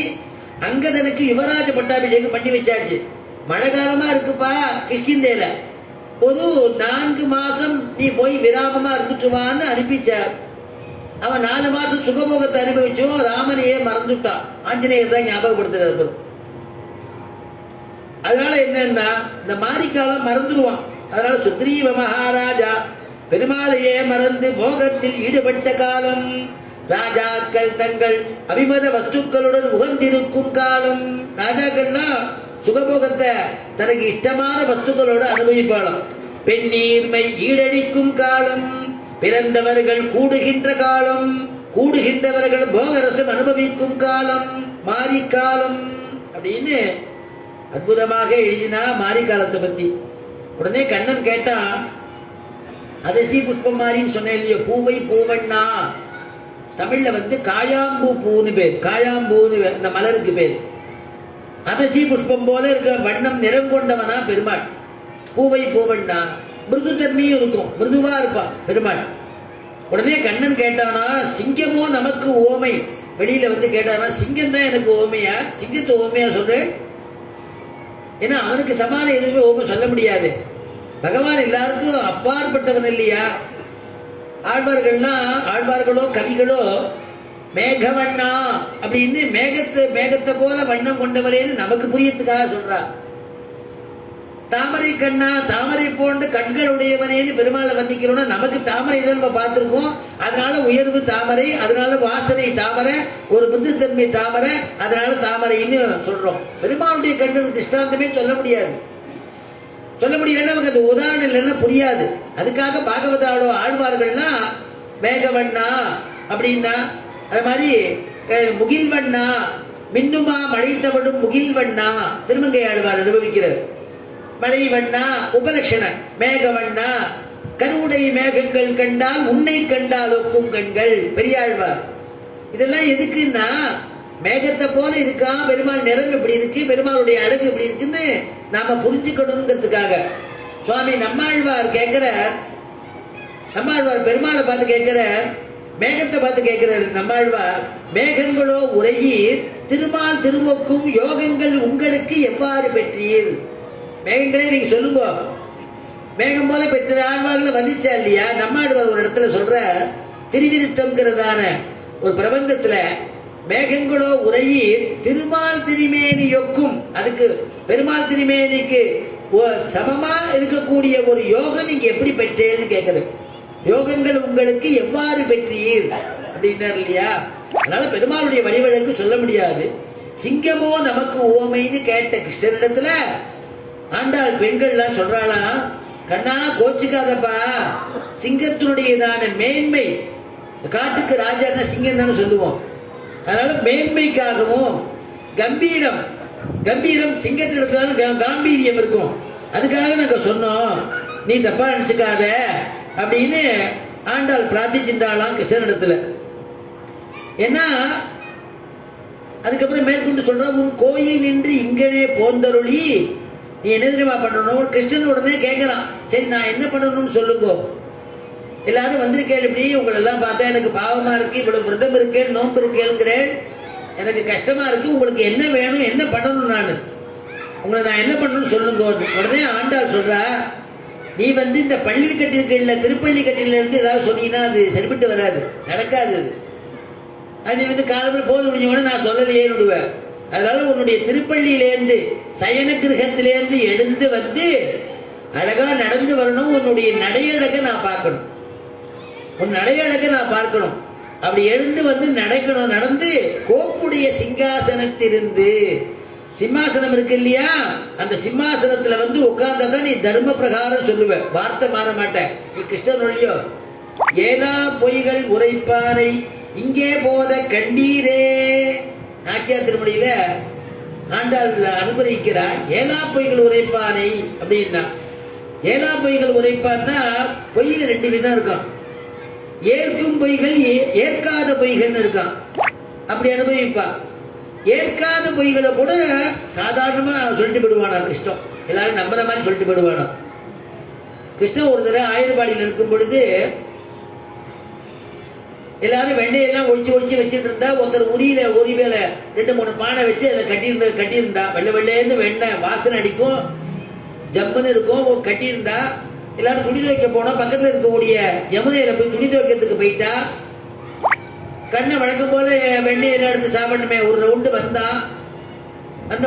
அங்கதனுக்கு யுவராஜ பட்டாபிஷேகம் பண்ணி வச்சாச்சு. மழை காலமா இருக்குப்பா கிஷ்கிந்தேல, ஒரு 4 மாசம் நீ போய் விராமமா இருந்துட்டுவான்னு அனுப்பிச்சார். அவன் 4 மாசம் சுகபோகத்தை அனுபவிச்சோம், ராமனையே மறந்துட்டான். ஆஞ்சநேயர் தான் ஞாபகப்படுத்துறாரு. அதனால என்னன்னா இந்த மாரிக்காலம் மறந்துடுவான். அதனால சுக்ரீவ மகாராஜா பெருமாளையே மறந்து போகத்தில் ஈடுபட்ட காலம், ராஜாக்கள் தங்கள் அபிமத வஸ்துக்களுடன் உகந்திருக்கும் காலம். ராஜாக்கள்னா சுகபோகத்தை தனக்கு இஷ்டமான வஸ்துக்களோடு அனுபவிப்பாளாம். பெண்ணீர்மை ஈடழிக்கும் காலம், பிறந்தவர்கள் கூடுகின்ற காலம், கூடுகின்றவர்கள் போகரசம் அனுபவிக்கும் காலம் மாரிக்காலம் அப்படின்னு அற்புதமாக எழுதினா மாரிக்காலத்தை பத்தி. உடனே கண்ணன் கேட்டான், அதசி புஷ்பம் மாறின்னு சொன்னேன் இல்லையோ, பூவை பூவண்ணா. தமிழ்ல காயாம்பூ பூன்னு பேர், காயாம்பூன்னு அந்த மலருக்கு பேர். அதசி புஷ்பம் போல இருக்க வண்ணம் நிறம் கொண்டவனா பெருமாள். பூவை பூவண்ணா, மிருது தன்மையும் இருக்கும், மிருதுவா இருப்பான் பெருமாள். உடனே கண்ணன் கேட்டானா, சிங்கமோ நமக்கு ஓமை. வெளியில கேட்டானா, சிங்கம் தான் எனக்கு ஓமையா, சிங்கத்தை ஓமையா சொல்றேன். ஏன்னா அவனுக்கு சமான எதுவுமே ஓமை சொல்ல முடியாது. பகவான் எல்லாருக்கும் அப்பாற்பட்டவன் இல்லையா. ஆழ்வார்களோ கவிகளோ மேகவண்ணா அப்படின்னு மேகத்தை போல வண்ணம் கொண்டவரேன்னு நமக்கு புரியத்துக்காக சொல்றா. தாமரை கண்ணா, தாமரை போன்ற கண்கள் உடையவனேன்னு பெருமாளை வர்ணிக்கிறோம்னா நமக்கு தாமரை தான் நம்ம பார்த்திருக்கோம். அதனால உயர்வு தாமரை, அதனால வாசனை தாமரை, ஒரு மிருதுத்தன்மை தாமரை, அதனால தாமரைன்னு சொல்றோம். பெருமாளுடைய கண்ணுக்கு திருஷ்டாந்தமே சொல்ல முடியாது. சொல்ல முடியலன்னா நமக்கு அந்த உதாரணம் இல்லைன்னா புரியாது. அதுக்காக பாகவதாளோ ஆழ்வார்கள்லாம் மேகவண்ணா அப்படின்னா, அது மாதிரி முகில்வண்ணா, மின்னுமா மழை தவடும் முகில்வண்ணா திருமங்கை ஆழ்வார் அனுபவிக்கிறார். மழை வண்ணா உபலட்சண, மேகவண்ணா கருவுடை மேகங்கள் கண்டால் உன்னை கண்டால் ஒக்கும் கண்கள் பெரியாழ்வார். இதெல்லாம் எதுக்குன்னா மேகத்தை போல இருக்கா பெருமாள், நிறம் எப்படி இருக்கு, பெருமாளுடைய அழகு எப்படி இருக்குன்னு நாம புரிஞ்சுக்கணுங்கிறதுக்காக. சுவாமி நம்மாழ்வார் கேட்கிறார், நம்மாழ்வார் பெருமாளை பார்த்து கேட்கிறார், மேகத்தை பார்த்து கேட்கிறார் நம்மாழ்வார், மேகங்களோ உரையீர் திருமால் திருவொக்கும் யோகங்கள் உங்களுக்கு எவ்வாறு பெற்றீர். மேகங்களே நீங்க சொல்லுங்க, மேகம் போல பெற்ற ஆழ்வார்களை வந்துச்சா இல்லையா. நம்மாழ்வார் ஒரு இடத்துல சொல்ற, திருவிருத்தம்ங்கிறதான ஒரு பிரபந்தத்துல மேகங்களோ உரையீர் திருமால் திருமேனி யொக்கும், அதுக்கு பெருமாள் திருமேனிக்கு சமமா இருக்கக்கூடிய ஒரு யோகம் நீங்க எப்படி பெற்றேன்னு கேட்கிறது. யோகங்கள் உங்களுக்கு எவ்வாறு பெற்றீர் அப்படின்னார் இல்லையா. அதனால பெருமாளுடைய வழிவழக்கு சொல்ல முடியாது. சிங்கமோ நமக்கு ஓமைன்னு கேட்ட கிருஷ்ணனிடத்துல ஆண்டாள் பெண்கள்லாம் சொல்றாளாம், கண்ணா கோச்சுக்காதப்பா, சிங்கத்தினுடையதான மேன்மை, காட்டுக்கு ராஜான்னா சிங்கம் தானே சொல்லுவோம். அதனால மேன்மைக்காகவும் கம்பீரம், கம்பீரம் சிங்கத்திடத்துல காம்பீரியம் இருக்கும், அதுக்காக நாங்க சொன்னோம், நீ தப்பா நினைச்சுக்காத அப்படின்னு ஆண்டாள் பிரார்த்திச்சிருந்தாளாம் கிருஷ்ணனிடத்துல. ஏன்னா அதுக்கப்புறம் மேற்கொண்டு சொல்ற, உன் கோயில் நின்று இங்கனே போந்தருளி நீ என்ன தெரியுமா பண்ணணும். கிருஷ்ணன் உடனே கேட்கறான், சரி நான் என்ன பண்ணணும்னு சொல்லுங்க. எல்லாரும் வந்திருக்கேன், இப்படி உங்களை எல்லாம் பார்த்தா எனக்கு பாவமா இருக்கு, இவ்வளவு விரதம் இருக்கேன், நோன்பு இருக்கேங்கிறேன், எனக்கு கஷ்டமா இருக்கு, உங்களுக்கு என்ன வேணும், என்ன பண்ணணும், நான் உங்களை நான் என்ன பண்ணணும்னு சொல்லுங்க. உடனே ஆண்டாள் சொல்றா, நீ இந்த பள்ளி கட்டிருக்கல, திருப்பள்ளி கட்டில இருந்து ஏதாவது சொன்னீங்கன்னா அது சரிபட்டு வராது, நடக்காது. அது நீ காலத்தில் போது முடிஞ்ச நான் சொல்லலையே விடுவேன். அதனால உன்னுடைய திருப்பள்ளியிலேருந்து சயன கிரகத்திலேருந்து எழுந்து அழகா நடந்து வரணும். உன்னுடைய நடையழக நான் பார்க்கணும், உன் நடையழக நான் பார்க்கணும். அப்படி எழுந்து நடக்கணும். நடந்து கோப்புடைய சிங்காசனத்திலிருந்து, சிம்மாசனம் இருக்கு இல்லையா, அந்த சிம்மாசனத்துல உட்கார்ந்ததான் நீ தர்ம பிரகாரம் சொல்லுவ, வார்த்தை மாற மாட்டேன். நீ கிருஷ்ணன் இல்லையோ, ஏலா பொய்கள் உரைப்பானை இங்கே போத கண்டீரே. நாச்சியார் திருமணியில ஆண்டாள் அனுகிரகிக்கிறார், ஏலா பொய்கள் உரைப்பானை அப்படின்னா. ஏலா பொய்கள் உரைப்பான்னா பொய்யில 2 விதம் இருக்கான். ஏற்கும் பொய்கள், ஏற்காத பொய்கள் இருக்கான். அப்படி அனுபவிப்பான். ஏற்காத பொய்களை கூட சாதாரணமா சொல்லிட்டு போடுவானா கிருஷ்ணன், எல்லாரும் நம்புற மாதிரி சொல்லிட்டு போடுவானா. கிருஷ்ணன் ஒரு தடவை ஆயிரபாடியில் இருக்கும் பொழுது எல்லாரும் வெண்ணையெல்லாம் ஒழிச்சு ஒழிச்சு வச்சுட்டு இருந்தா, ஒருத்தர் உரி மேல 2-3 பானை வச்சு அதை கட்டியிருந்தா, வெள்ளை வெள்ளையேன்னு வெண்ணெய் வாசனை அடிக்கும், ஜம்முன்னு இருக்கும், கட்டியிருந்தா. எல்லாரும் துணி துவைக்க போனா பக்கத்துல இருக்கக்கூடிய யமுனையில போய் துணி துவைக்கிறதுக்கு போயிட்டா, கண்ணை வழக்கம் போல வெண்ணெயெல்லாம் எடுத்து சாப்பிடணுமே, ஒரு ரவுண்டு வந்த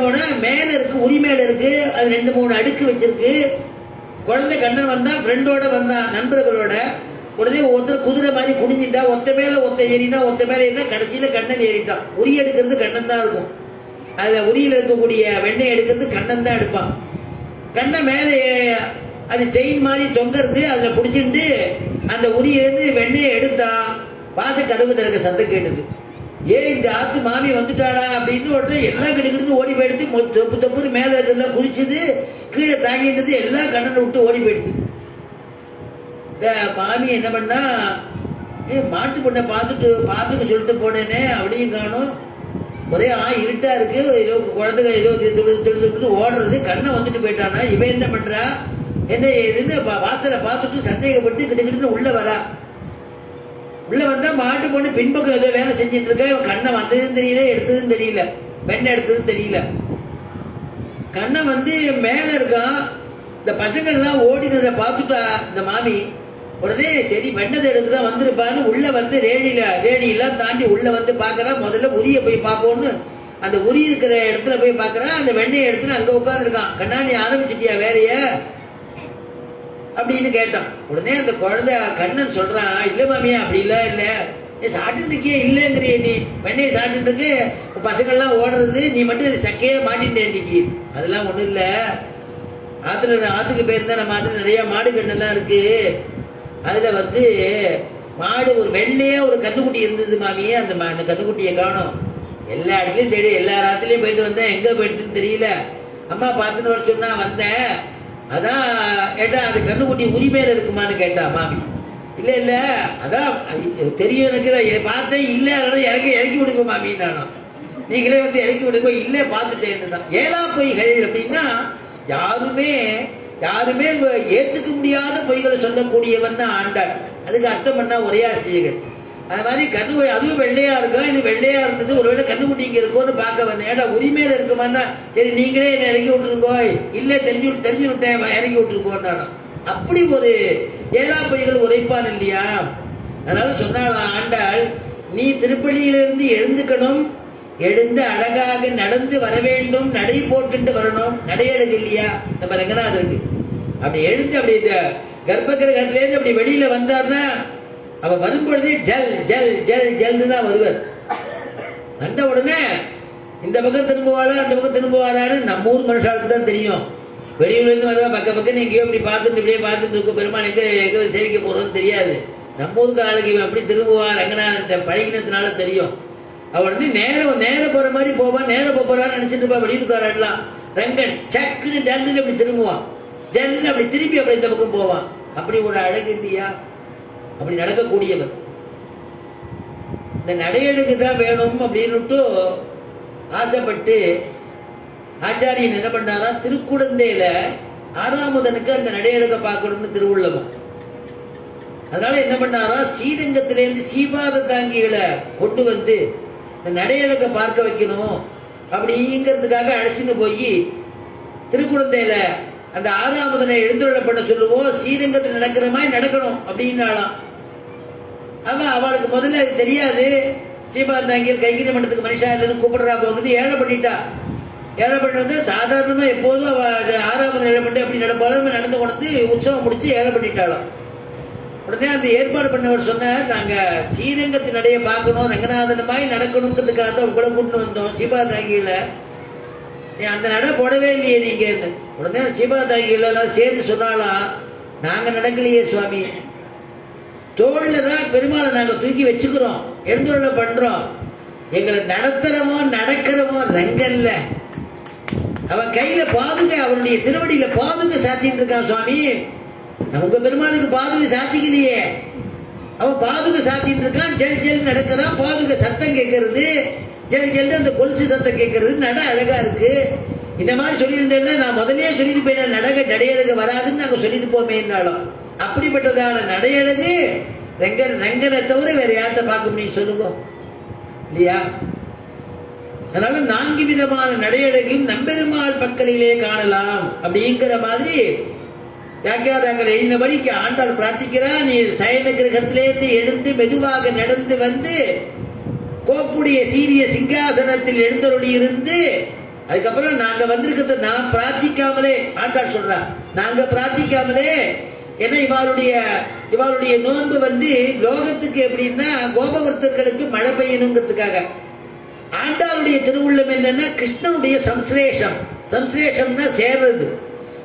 உடனே மேல இருக்கு, உரி மேல இருக்கு, அது 2-3 அடுக்கு வச்சிருக்கு. குழந்தை கண்ணன் வந்தா, ஃப்ரெண்டோட வந்தான், நண்பர்களோட. உடனே ஒருத்தர் குதிரை மாதிரி குனிஞ்சிட்டா, ஒத்த மேல ஒத்த ஏறினா, ஒத்த மேல ஏறினா, கடைசியில கண்ணன் ஏறிட்டான். உரி எடுக்கிறது கண்ணன் தான் இருக்கும். அதுல உரியில இருக்கக்கூடிய வெண்ணெய் எடுக்கிறது கண்ணன் தான் எடுப்பான். கண்ணை மேல அது செயின் மாதிரி தொங்கறது, அதுல பிடிச்சிட்டு அந்த உரியிலிருந்து வெண்ணெயை எடுத்தான். வாச கதவு திறக்க சத்தம் கேட்டது. இந்த ஆத்து மாமி வந்துட்டாடா அப்படின்னு உடனே எல்லாம் கிடுக்கிட்டு ஓடி போயிடுது. தொப்புன்னு மேல இருக்கிறதுலாம் குறிச்சுது, கீழே தாங்கிட்டது, எல்லாம் கண்ணனை விட்டு ஓடி போயிடுது. இந்த மாமி என்ன பண்ணா, மாட்டு பொண்ணை பார்த்துக்க சொல்லிட்டு போனேனே, அப்படியும் காணும். ஒரே இருட்டா இருக்கு, ஏதோ குழந்தைங்க ஏதோ திடு ஓடுறது. கண்ணை வந்துட்டு போயிட்டானா, இவன் என்ன பண்றா, என்ன ஏதுன்னு வாசலை பார்த்துட்டு சந்தேகப்பட்டு கிட்ட உள்ள வரா. உள்ள வந்தா மாட்டு பொண்ணு பின்பக்கம் ஏதோ வேலை செஞ்சுட்டு இருக்க. கண்ணை வந்ததுன்னு தெரியல, எடுத்ததுன்னு தெரியல, வெண்ணெய் எடுத்ததுன்னு தெரியல. கண்ணை மேல இருக்கான். இந்த பசங்கள் எல்லாம் ஓடினதை பார்த்துட்டா இந்த மாமி. உடனே சரி வெண்ணதை எடுத்துதான் வந்திருப்பான்னு உள்ள ரேடியெல்லாம் தாண்டி உள்ள பாக்குறா. முதல்ல உரிய போய் பார்ப்போம்னு அந்த உரி இருக்கிற இடத்துல போய் பாக்குறா. அந்த வெண்ணெயை எடுத்துன்னு அங்க உட்காந்துருக்கான். கண்ணா நீ ஆரம்பிச்சிட்டியா வேலைய அப்படின்னு கேட்டான். உடனே அந்த குழந்தை கண்ணன் சொல்றான், இல்ல மாமியா அப்படி இல்ல சாப்பிட்டு இருக்கியே, இல்லைங்கிறிய நீ வெண்ணெயை சாப்பிட்டு இருக்கு, பசங்கள்லாம் ஓடுறது, நீ மட்டும் சக்கையே மாட்டின்ட்டே இன்னைக்கு. அதெல்லாம் ஒண்ணும் இல்ல, ஆத்துக்கு போயிருந்தா நம்ம ஆத்துல நிறைய மாடு கண்ணெல்லாம் இருக்கு. அதுல மாடு ஒரு வெள்ளையே ஒரு கண்ணுக்குட்டி இருந்தது மாமியே. அந்த கண்ணுக்குட்டியை காணும். எல்லா இடத்துலயும் தேடி, எல்லா ராத்திலையும் போயிட்டு வந்தேன், எங்க போயிடுதுன்னு தெரியல. அம்மா பார்த்துன்னு வர சொன்னா வந்தேன். அதான் கேட்டா, அது கண்ணுக்குட்டி உரிமையில இருக்குமான்னு கேட்டா மாமி. இல்ல அதான் தெரியும் எனக்கு, பார்த்தேன் இல்ல, அதனால இறக்கி விடுங்க மாமி தானோ, நீங்களே இறக்கி விடுங்க. இல்ல பார்த்துட்டேன்னு தான். ஏலா பொய்கள் அப்படின்னா யாருமே ஏத்துக்க முடியாத பொய்களை சொல்லக்கூடியவன் தான் ஆண்டாள். அதுக்கு அர்த்தம் பண்ணா ஒரே ஆசிரியர்கள். அது மாதிரி அதுவும் வெள்ளையா இருக்கும். இது வெள்ளையா இருந்தது, ஒருவேளை கண்ணுக்குட்டி இங்க இருக்கோன்னு பார்க்க வந்தேன். ஏடா உரிமையில இருக்குமான்னா, சரி நீங்களே என்ன இறக்கி விட்டுருங்கோ, இல்ல தெரிஞ்சு விட்டேன் இறக்கி விட்டுருக்கோன்னா. அப்படி ஒரு ஏலா பொய்கள் உரைப்பான் இல்லையா. அதனால சொன்னாள் ஆண்டாள், நீ திருப்பள்ளியிலிருந்து எழுந்துக்கணும், எழுந்து அழகாக நடந்து வர வேண்டும், நடை போட்டு வரணும். நடையழகு இல்லையா நம்ம ரங்கநாதருக்கு. அப்படி எழுந்து அப்படி இந்த கர்ப்பகிரகத்திலேருந்து அப்படி வெளியில வந்தார்னா, அவ வரும்பொழுதே ஜல் ஜல் ஜல் ஜல்னு தான் வருவார். வந்த உடனே இந்த பக்கம் திரும்புவாளா அந்த பக்கம் திரும்புவாரான்னு நம்ம ஊர் மனுஷாளுக்கு தான் தெரியும். வெளியூர்ல இருந்து வந்தா பக்கம் எங்கேயோ இப்படி இப்படியே பார்த்துட்டு இருக்கும். பெருமாள் எங்க சேவிக்க போறோம்னு தெரியாது. நம்ம ஊருக்கு ஆளுக்கு இவன் எப்படி திரும்புவான் ரங்கநாதன் பழகினதுனால தெரியும். அவன் நேர போற மாதிரி போவான். நேர போறான்னு நினைச்சிட்டு இருப்பா வெளியூருக்காரெல்லாம். ரங்கன் சக்குன்னு டல்லுன்னு அப்படி திரும்புவான், ஜல்லு அப்படி திரும்பி அப்படி இந்த பக்கம் போவான். அப்படி ஒரு அழகு இல்லையா, அப்படி நடக்கக்கூடியவர். இந்த நடையழகு தான் வேணும் அப்படின்னுட்டு ஆசைப்பட்டு ஆச்சாரியன் என்ன பண்ணாரா, திருக்குடந்தையில 6ஆமுதனுக்கு அந்த நடையழக பார்க்கணும்னு திருவுள்ளமும். அதனால என்ன பண்ணாரா, ஸ்ரீரங்கத்திலேருந்து சீபாத தாங்கிகளை கொண்டு இந்த நடையழக பார்க்க வைக்கணும் அப்படிங்கிறதுக்காக அழைச்சிட்டு போய் திருக்குடந்தையில அந்த 6ஆமுதனை எழுந்துள்ள பண்ண சொல்லுவோம். ஸ்ரீரங்கத்தில் நடக்கிற மாதிரி நடக்கணும் அப்படின்னாலாம். அவளுக்கு முதல்ல அது தெரியாது. ஸ்ரீபாதாங்கியர் கைகிரி மண்டத்துக்கு மனுஷா இல்லைன்னு கூப்பிடுறா போகுது. ஏழை பண்ணிட்டா. ஏழை பண்ணி சாதாரணமா எப்போதும் 6ஆவது ஏழை பண்ணி அப்படி நடப்பாலும் நடந்து கொண்டு உற்சவம் முடிச்சு ஏழை பண்ணிட்டாலும். உடனே அந்த ஏற்பாடு பண்ணவர் சொன்னார், நாங்க ஸ்ரீரங்கத்தின் நடைய பார்க்கணும், ரங்கநாதனமாய் நடக்கணுங்கிறதுக்காக தான் உங்களை கூட்டு வந்தோம் சீபாதாங்கியில. அந்த நடை போடவே இல்லையே நீங்க. உடனே சீபாதாங்கியில சேர்ந்து சொன்னாலாம், நாங்க நடக்கலையே சுவாமி, தோல்ல தான் பெருமாளை நாங்க தூக்கி வச்சுக்கிறோம், எழுந்துள்ள பண்றோம். எங்களை நடத்துறமோ நடக்கிறமோ ரங்கல்ல. அவன் கையில பாதுகை, அவனுடைய திருவடியில பாதுகை சாத்திட்டு இருக்கான் சுவாமி. உங்க பெருமாளுக்கு பாதுகை சாத்திக்கலையே, அவன் பாதுகை சாத்திட்டு இருக்கான். ஜெல் ஜெல் நடக்கிறான், பாதுகை சத்தம் கேட்கறது, ஜெல் ஜெல் அந்த கொலுசு சத்தம் கேட்கறது, நட அழகா இருக்கு. இந்த மாதிரி சொல்லியிருந்தேன்னா நான் முதலே சொல்லிட்டு போயிட்டேன், நடையழகு வராதுன்னு நாங்க சொல்லிட்டு போமேனாலும். அப்படிப்பட்டதான நடையழகு ரங்கனை தவிர வேற யார்கிட்ட பார்க்க முடியும் சொல்லுங்க இல்லையா? அதனால 4 விதமான நடையழகையும் நம்பெருமாள் பக்கலிலே காணலாம் அப்படிங்கிற மாதிரி வியாக்கியாதாங்கள் எழுதினபடி ஆண்டாள் பிரார்த்திக்கிறா. நீ சயன கிரகத்திலேருந்து எழுந்து மெதுவாக நடந்து வந்து கோப்புடைய சீரிய சிங்காசனத்தில் எழுந்தருளி இருந்து, அதுக்கப்புறம் நாங்க வந்திருக்கிறத நான் பிரார்த்திக்காமலே, ஆண்டாள் சொல்றா, நாங்க பிரார்த்திக்காமலே, ஏன்னா இவாளுடைய நோன்பு லோகத்துக்கு எப்படின்னா கோபவர்த்தர்களுக்கு மழை பெய்யணுங்கிறதுக்காக. ஆண்டாளுடைய திருவுள்ளம் என்னன்னா கிருஷ்ணனுடைய சம்ஸ்லேஷம்னா சேர்றது,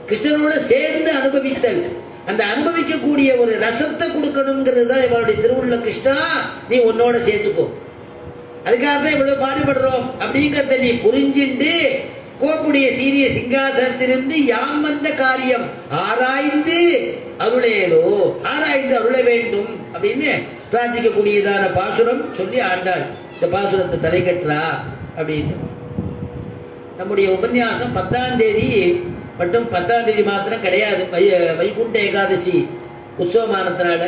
கிருஷ்ணனோட சேர்ந்து அனுபவித்தல், அந்த அனுபவிக்கக்கூடிய ஒரு ரசத்தை கொடுக்கணுங்கிறது தான் இவருடைய திருவுள்ள. கிருஷ்ணா நீ உன்னோட சேர்த்துக்கோ, அதுக்காக தான் இவ்வளவு பாடுபடுறோம் அப்படிங்கிறத நீ புரிஞ்சிண்டு கோப்புடைய சீரிய சிங்காசனத்திலிருந்து யாம் வந்த காரியம் ஆராய்ந்து அருளேலோ, ஆராய்ந்து அருள வேண்டும் அப்படின்னு பிரார்த்திக்கக்கூடியதான பாசுரம் சொல்லி ஆண்டாள் இந்த பாசுரத்தை தலை கட்டுறா அப்படின்னு. நம்முடைய உபன்யாசம் 10ஆம் தேதி மட்டும், 10ஆம் தேதி மாத்திரம் கிடையாது, வைகுண்ட ஏகாதசி உற்சவமானத்தினால.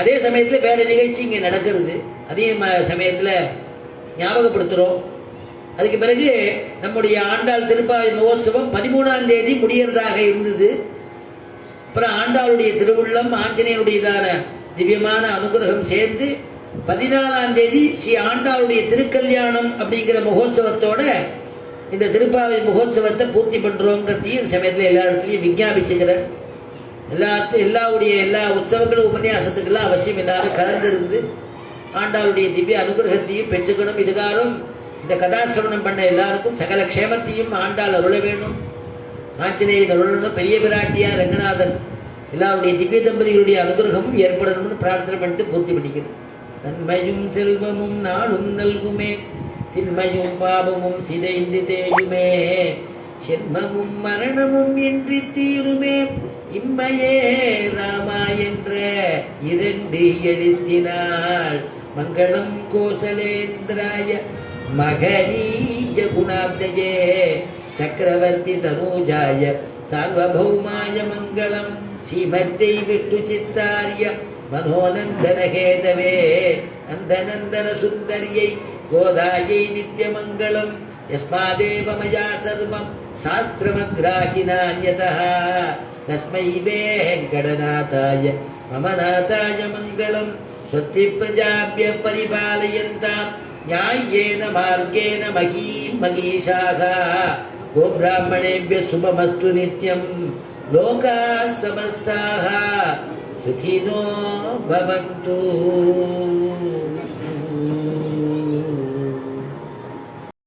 அதே சமயத்தில் வேற நிகழ்ச்சி இங்கே நடக்கிறது, அதே சமயத்தில் ஞாபகப்படுத்துகிறோம். அதுக்கு பிறகு நம்முடைய ஆண்டாள் திருப்பாவை மகோத்சவம் 13ஆம் தேதி முடியறதாக இருந்தது. அப்புறம் ஆண்டாளுடைய திருவுள்ளம் ஆஞ்சநேயனுடையதான திவ்யமான அனுகிரகம் சேர்ந்து 14ஆம் தேதி ஸ்ரீ ஆண்டாளுடைய திருக்கல்யாணம் அப்படிங்கிற மகோத்சவத்தோட இந்த திருப்பாவை மகோத்சவத்தை பூர்த்தி பண்றோங்கிறதையும் இந்த சமயத்தில் எல்லா இடத்துலையும் விஞ்ஞாபிச்சுக்கிறேன். எல்லா உற்சவங்களும் உபன்யாசத்துக்கெல்லாம் அவசியம் எல்லாரும் கலந்திருந்து ஆண்டாளுடைய திவ்ய அனுகிரகத்தையும் பெற்றுக்கணும். இதுகாரும் இந்த கதாசிரவணம் பண்ண எல்லாருக்கும் சகல க்ஷேமத்தையும் ஆண்டாள் அருள வேணும், ஆஞ்சநேயன் அருளணும், பெரிய பிராட்டியா ரங்கநாதன் எல்லாருடைய திவ்ய தம்பதிகளுடைய அனுகிரகமும் ஏற்படணும்னு பிரார்த்தனை பண்ணிட்டு பூர்த்தி பண்ணிக்கிறேன். நன்மையும் செல்வமும் நாளும் நல்குமே, திண்மையும் பாவமும் சிதைந்து தேயுமே, சென்மமும் மரணமும் இன்றி தீருமே, இம்மையே ராமா என்ற 2 எழுத்தினாள் மங்களம் கோசலேந்திராய மகனீய குணாப்தயே சக்கரவர்த்தி தனூஜாய சார்வபௌமாய மங்களம் ஸ்ரீமத்தை விஷ்ணு சித்தாரிய மனோநந்தன கேதவே நந்தநந்தன சுந்தரியை கோதாயை நித்யமங்கலம் யஸ்மாதேவ மயா சர்வம் சாஸ்திரமக்ராஹினான்யதः தஸ்மை வேங்கடநாதாய மம நாதாய மங்களம் ஸ்வஸ்தி பிரஜாப்ய பரிபாலயந்தாம் ஞாயேன மார்கேண மகீம் மகீஷாः கோப்ராஹ்மணேभ्यः சுபமஸ்து நித்யம் லோகாः சமஸ்தாः சுகினோ பவந்து.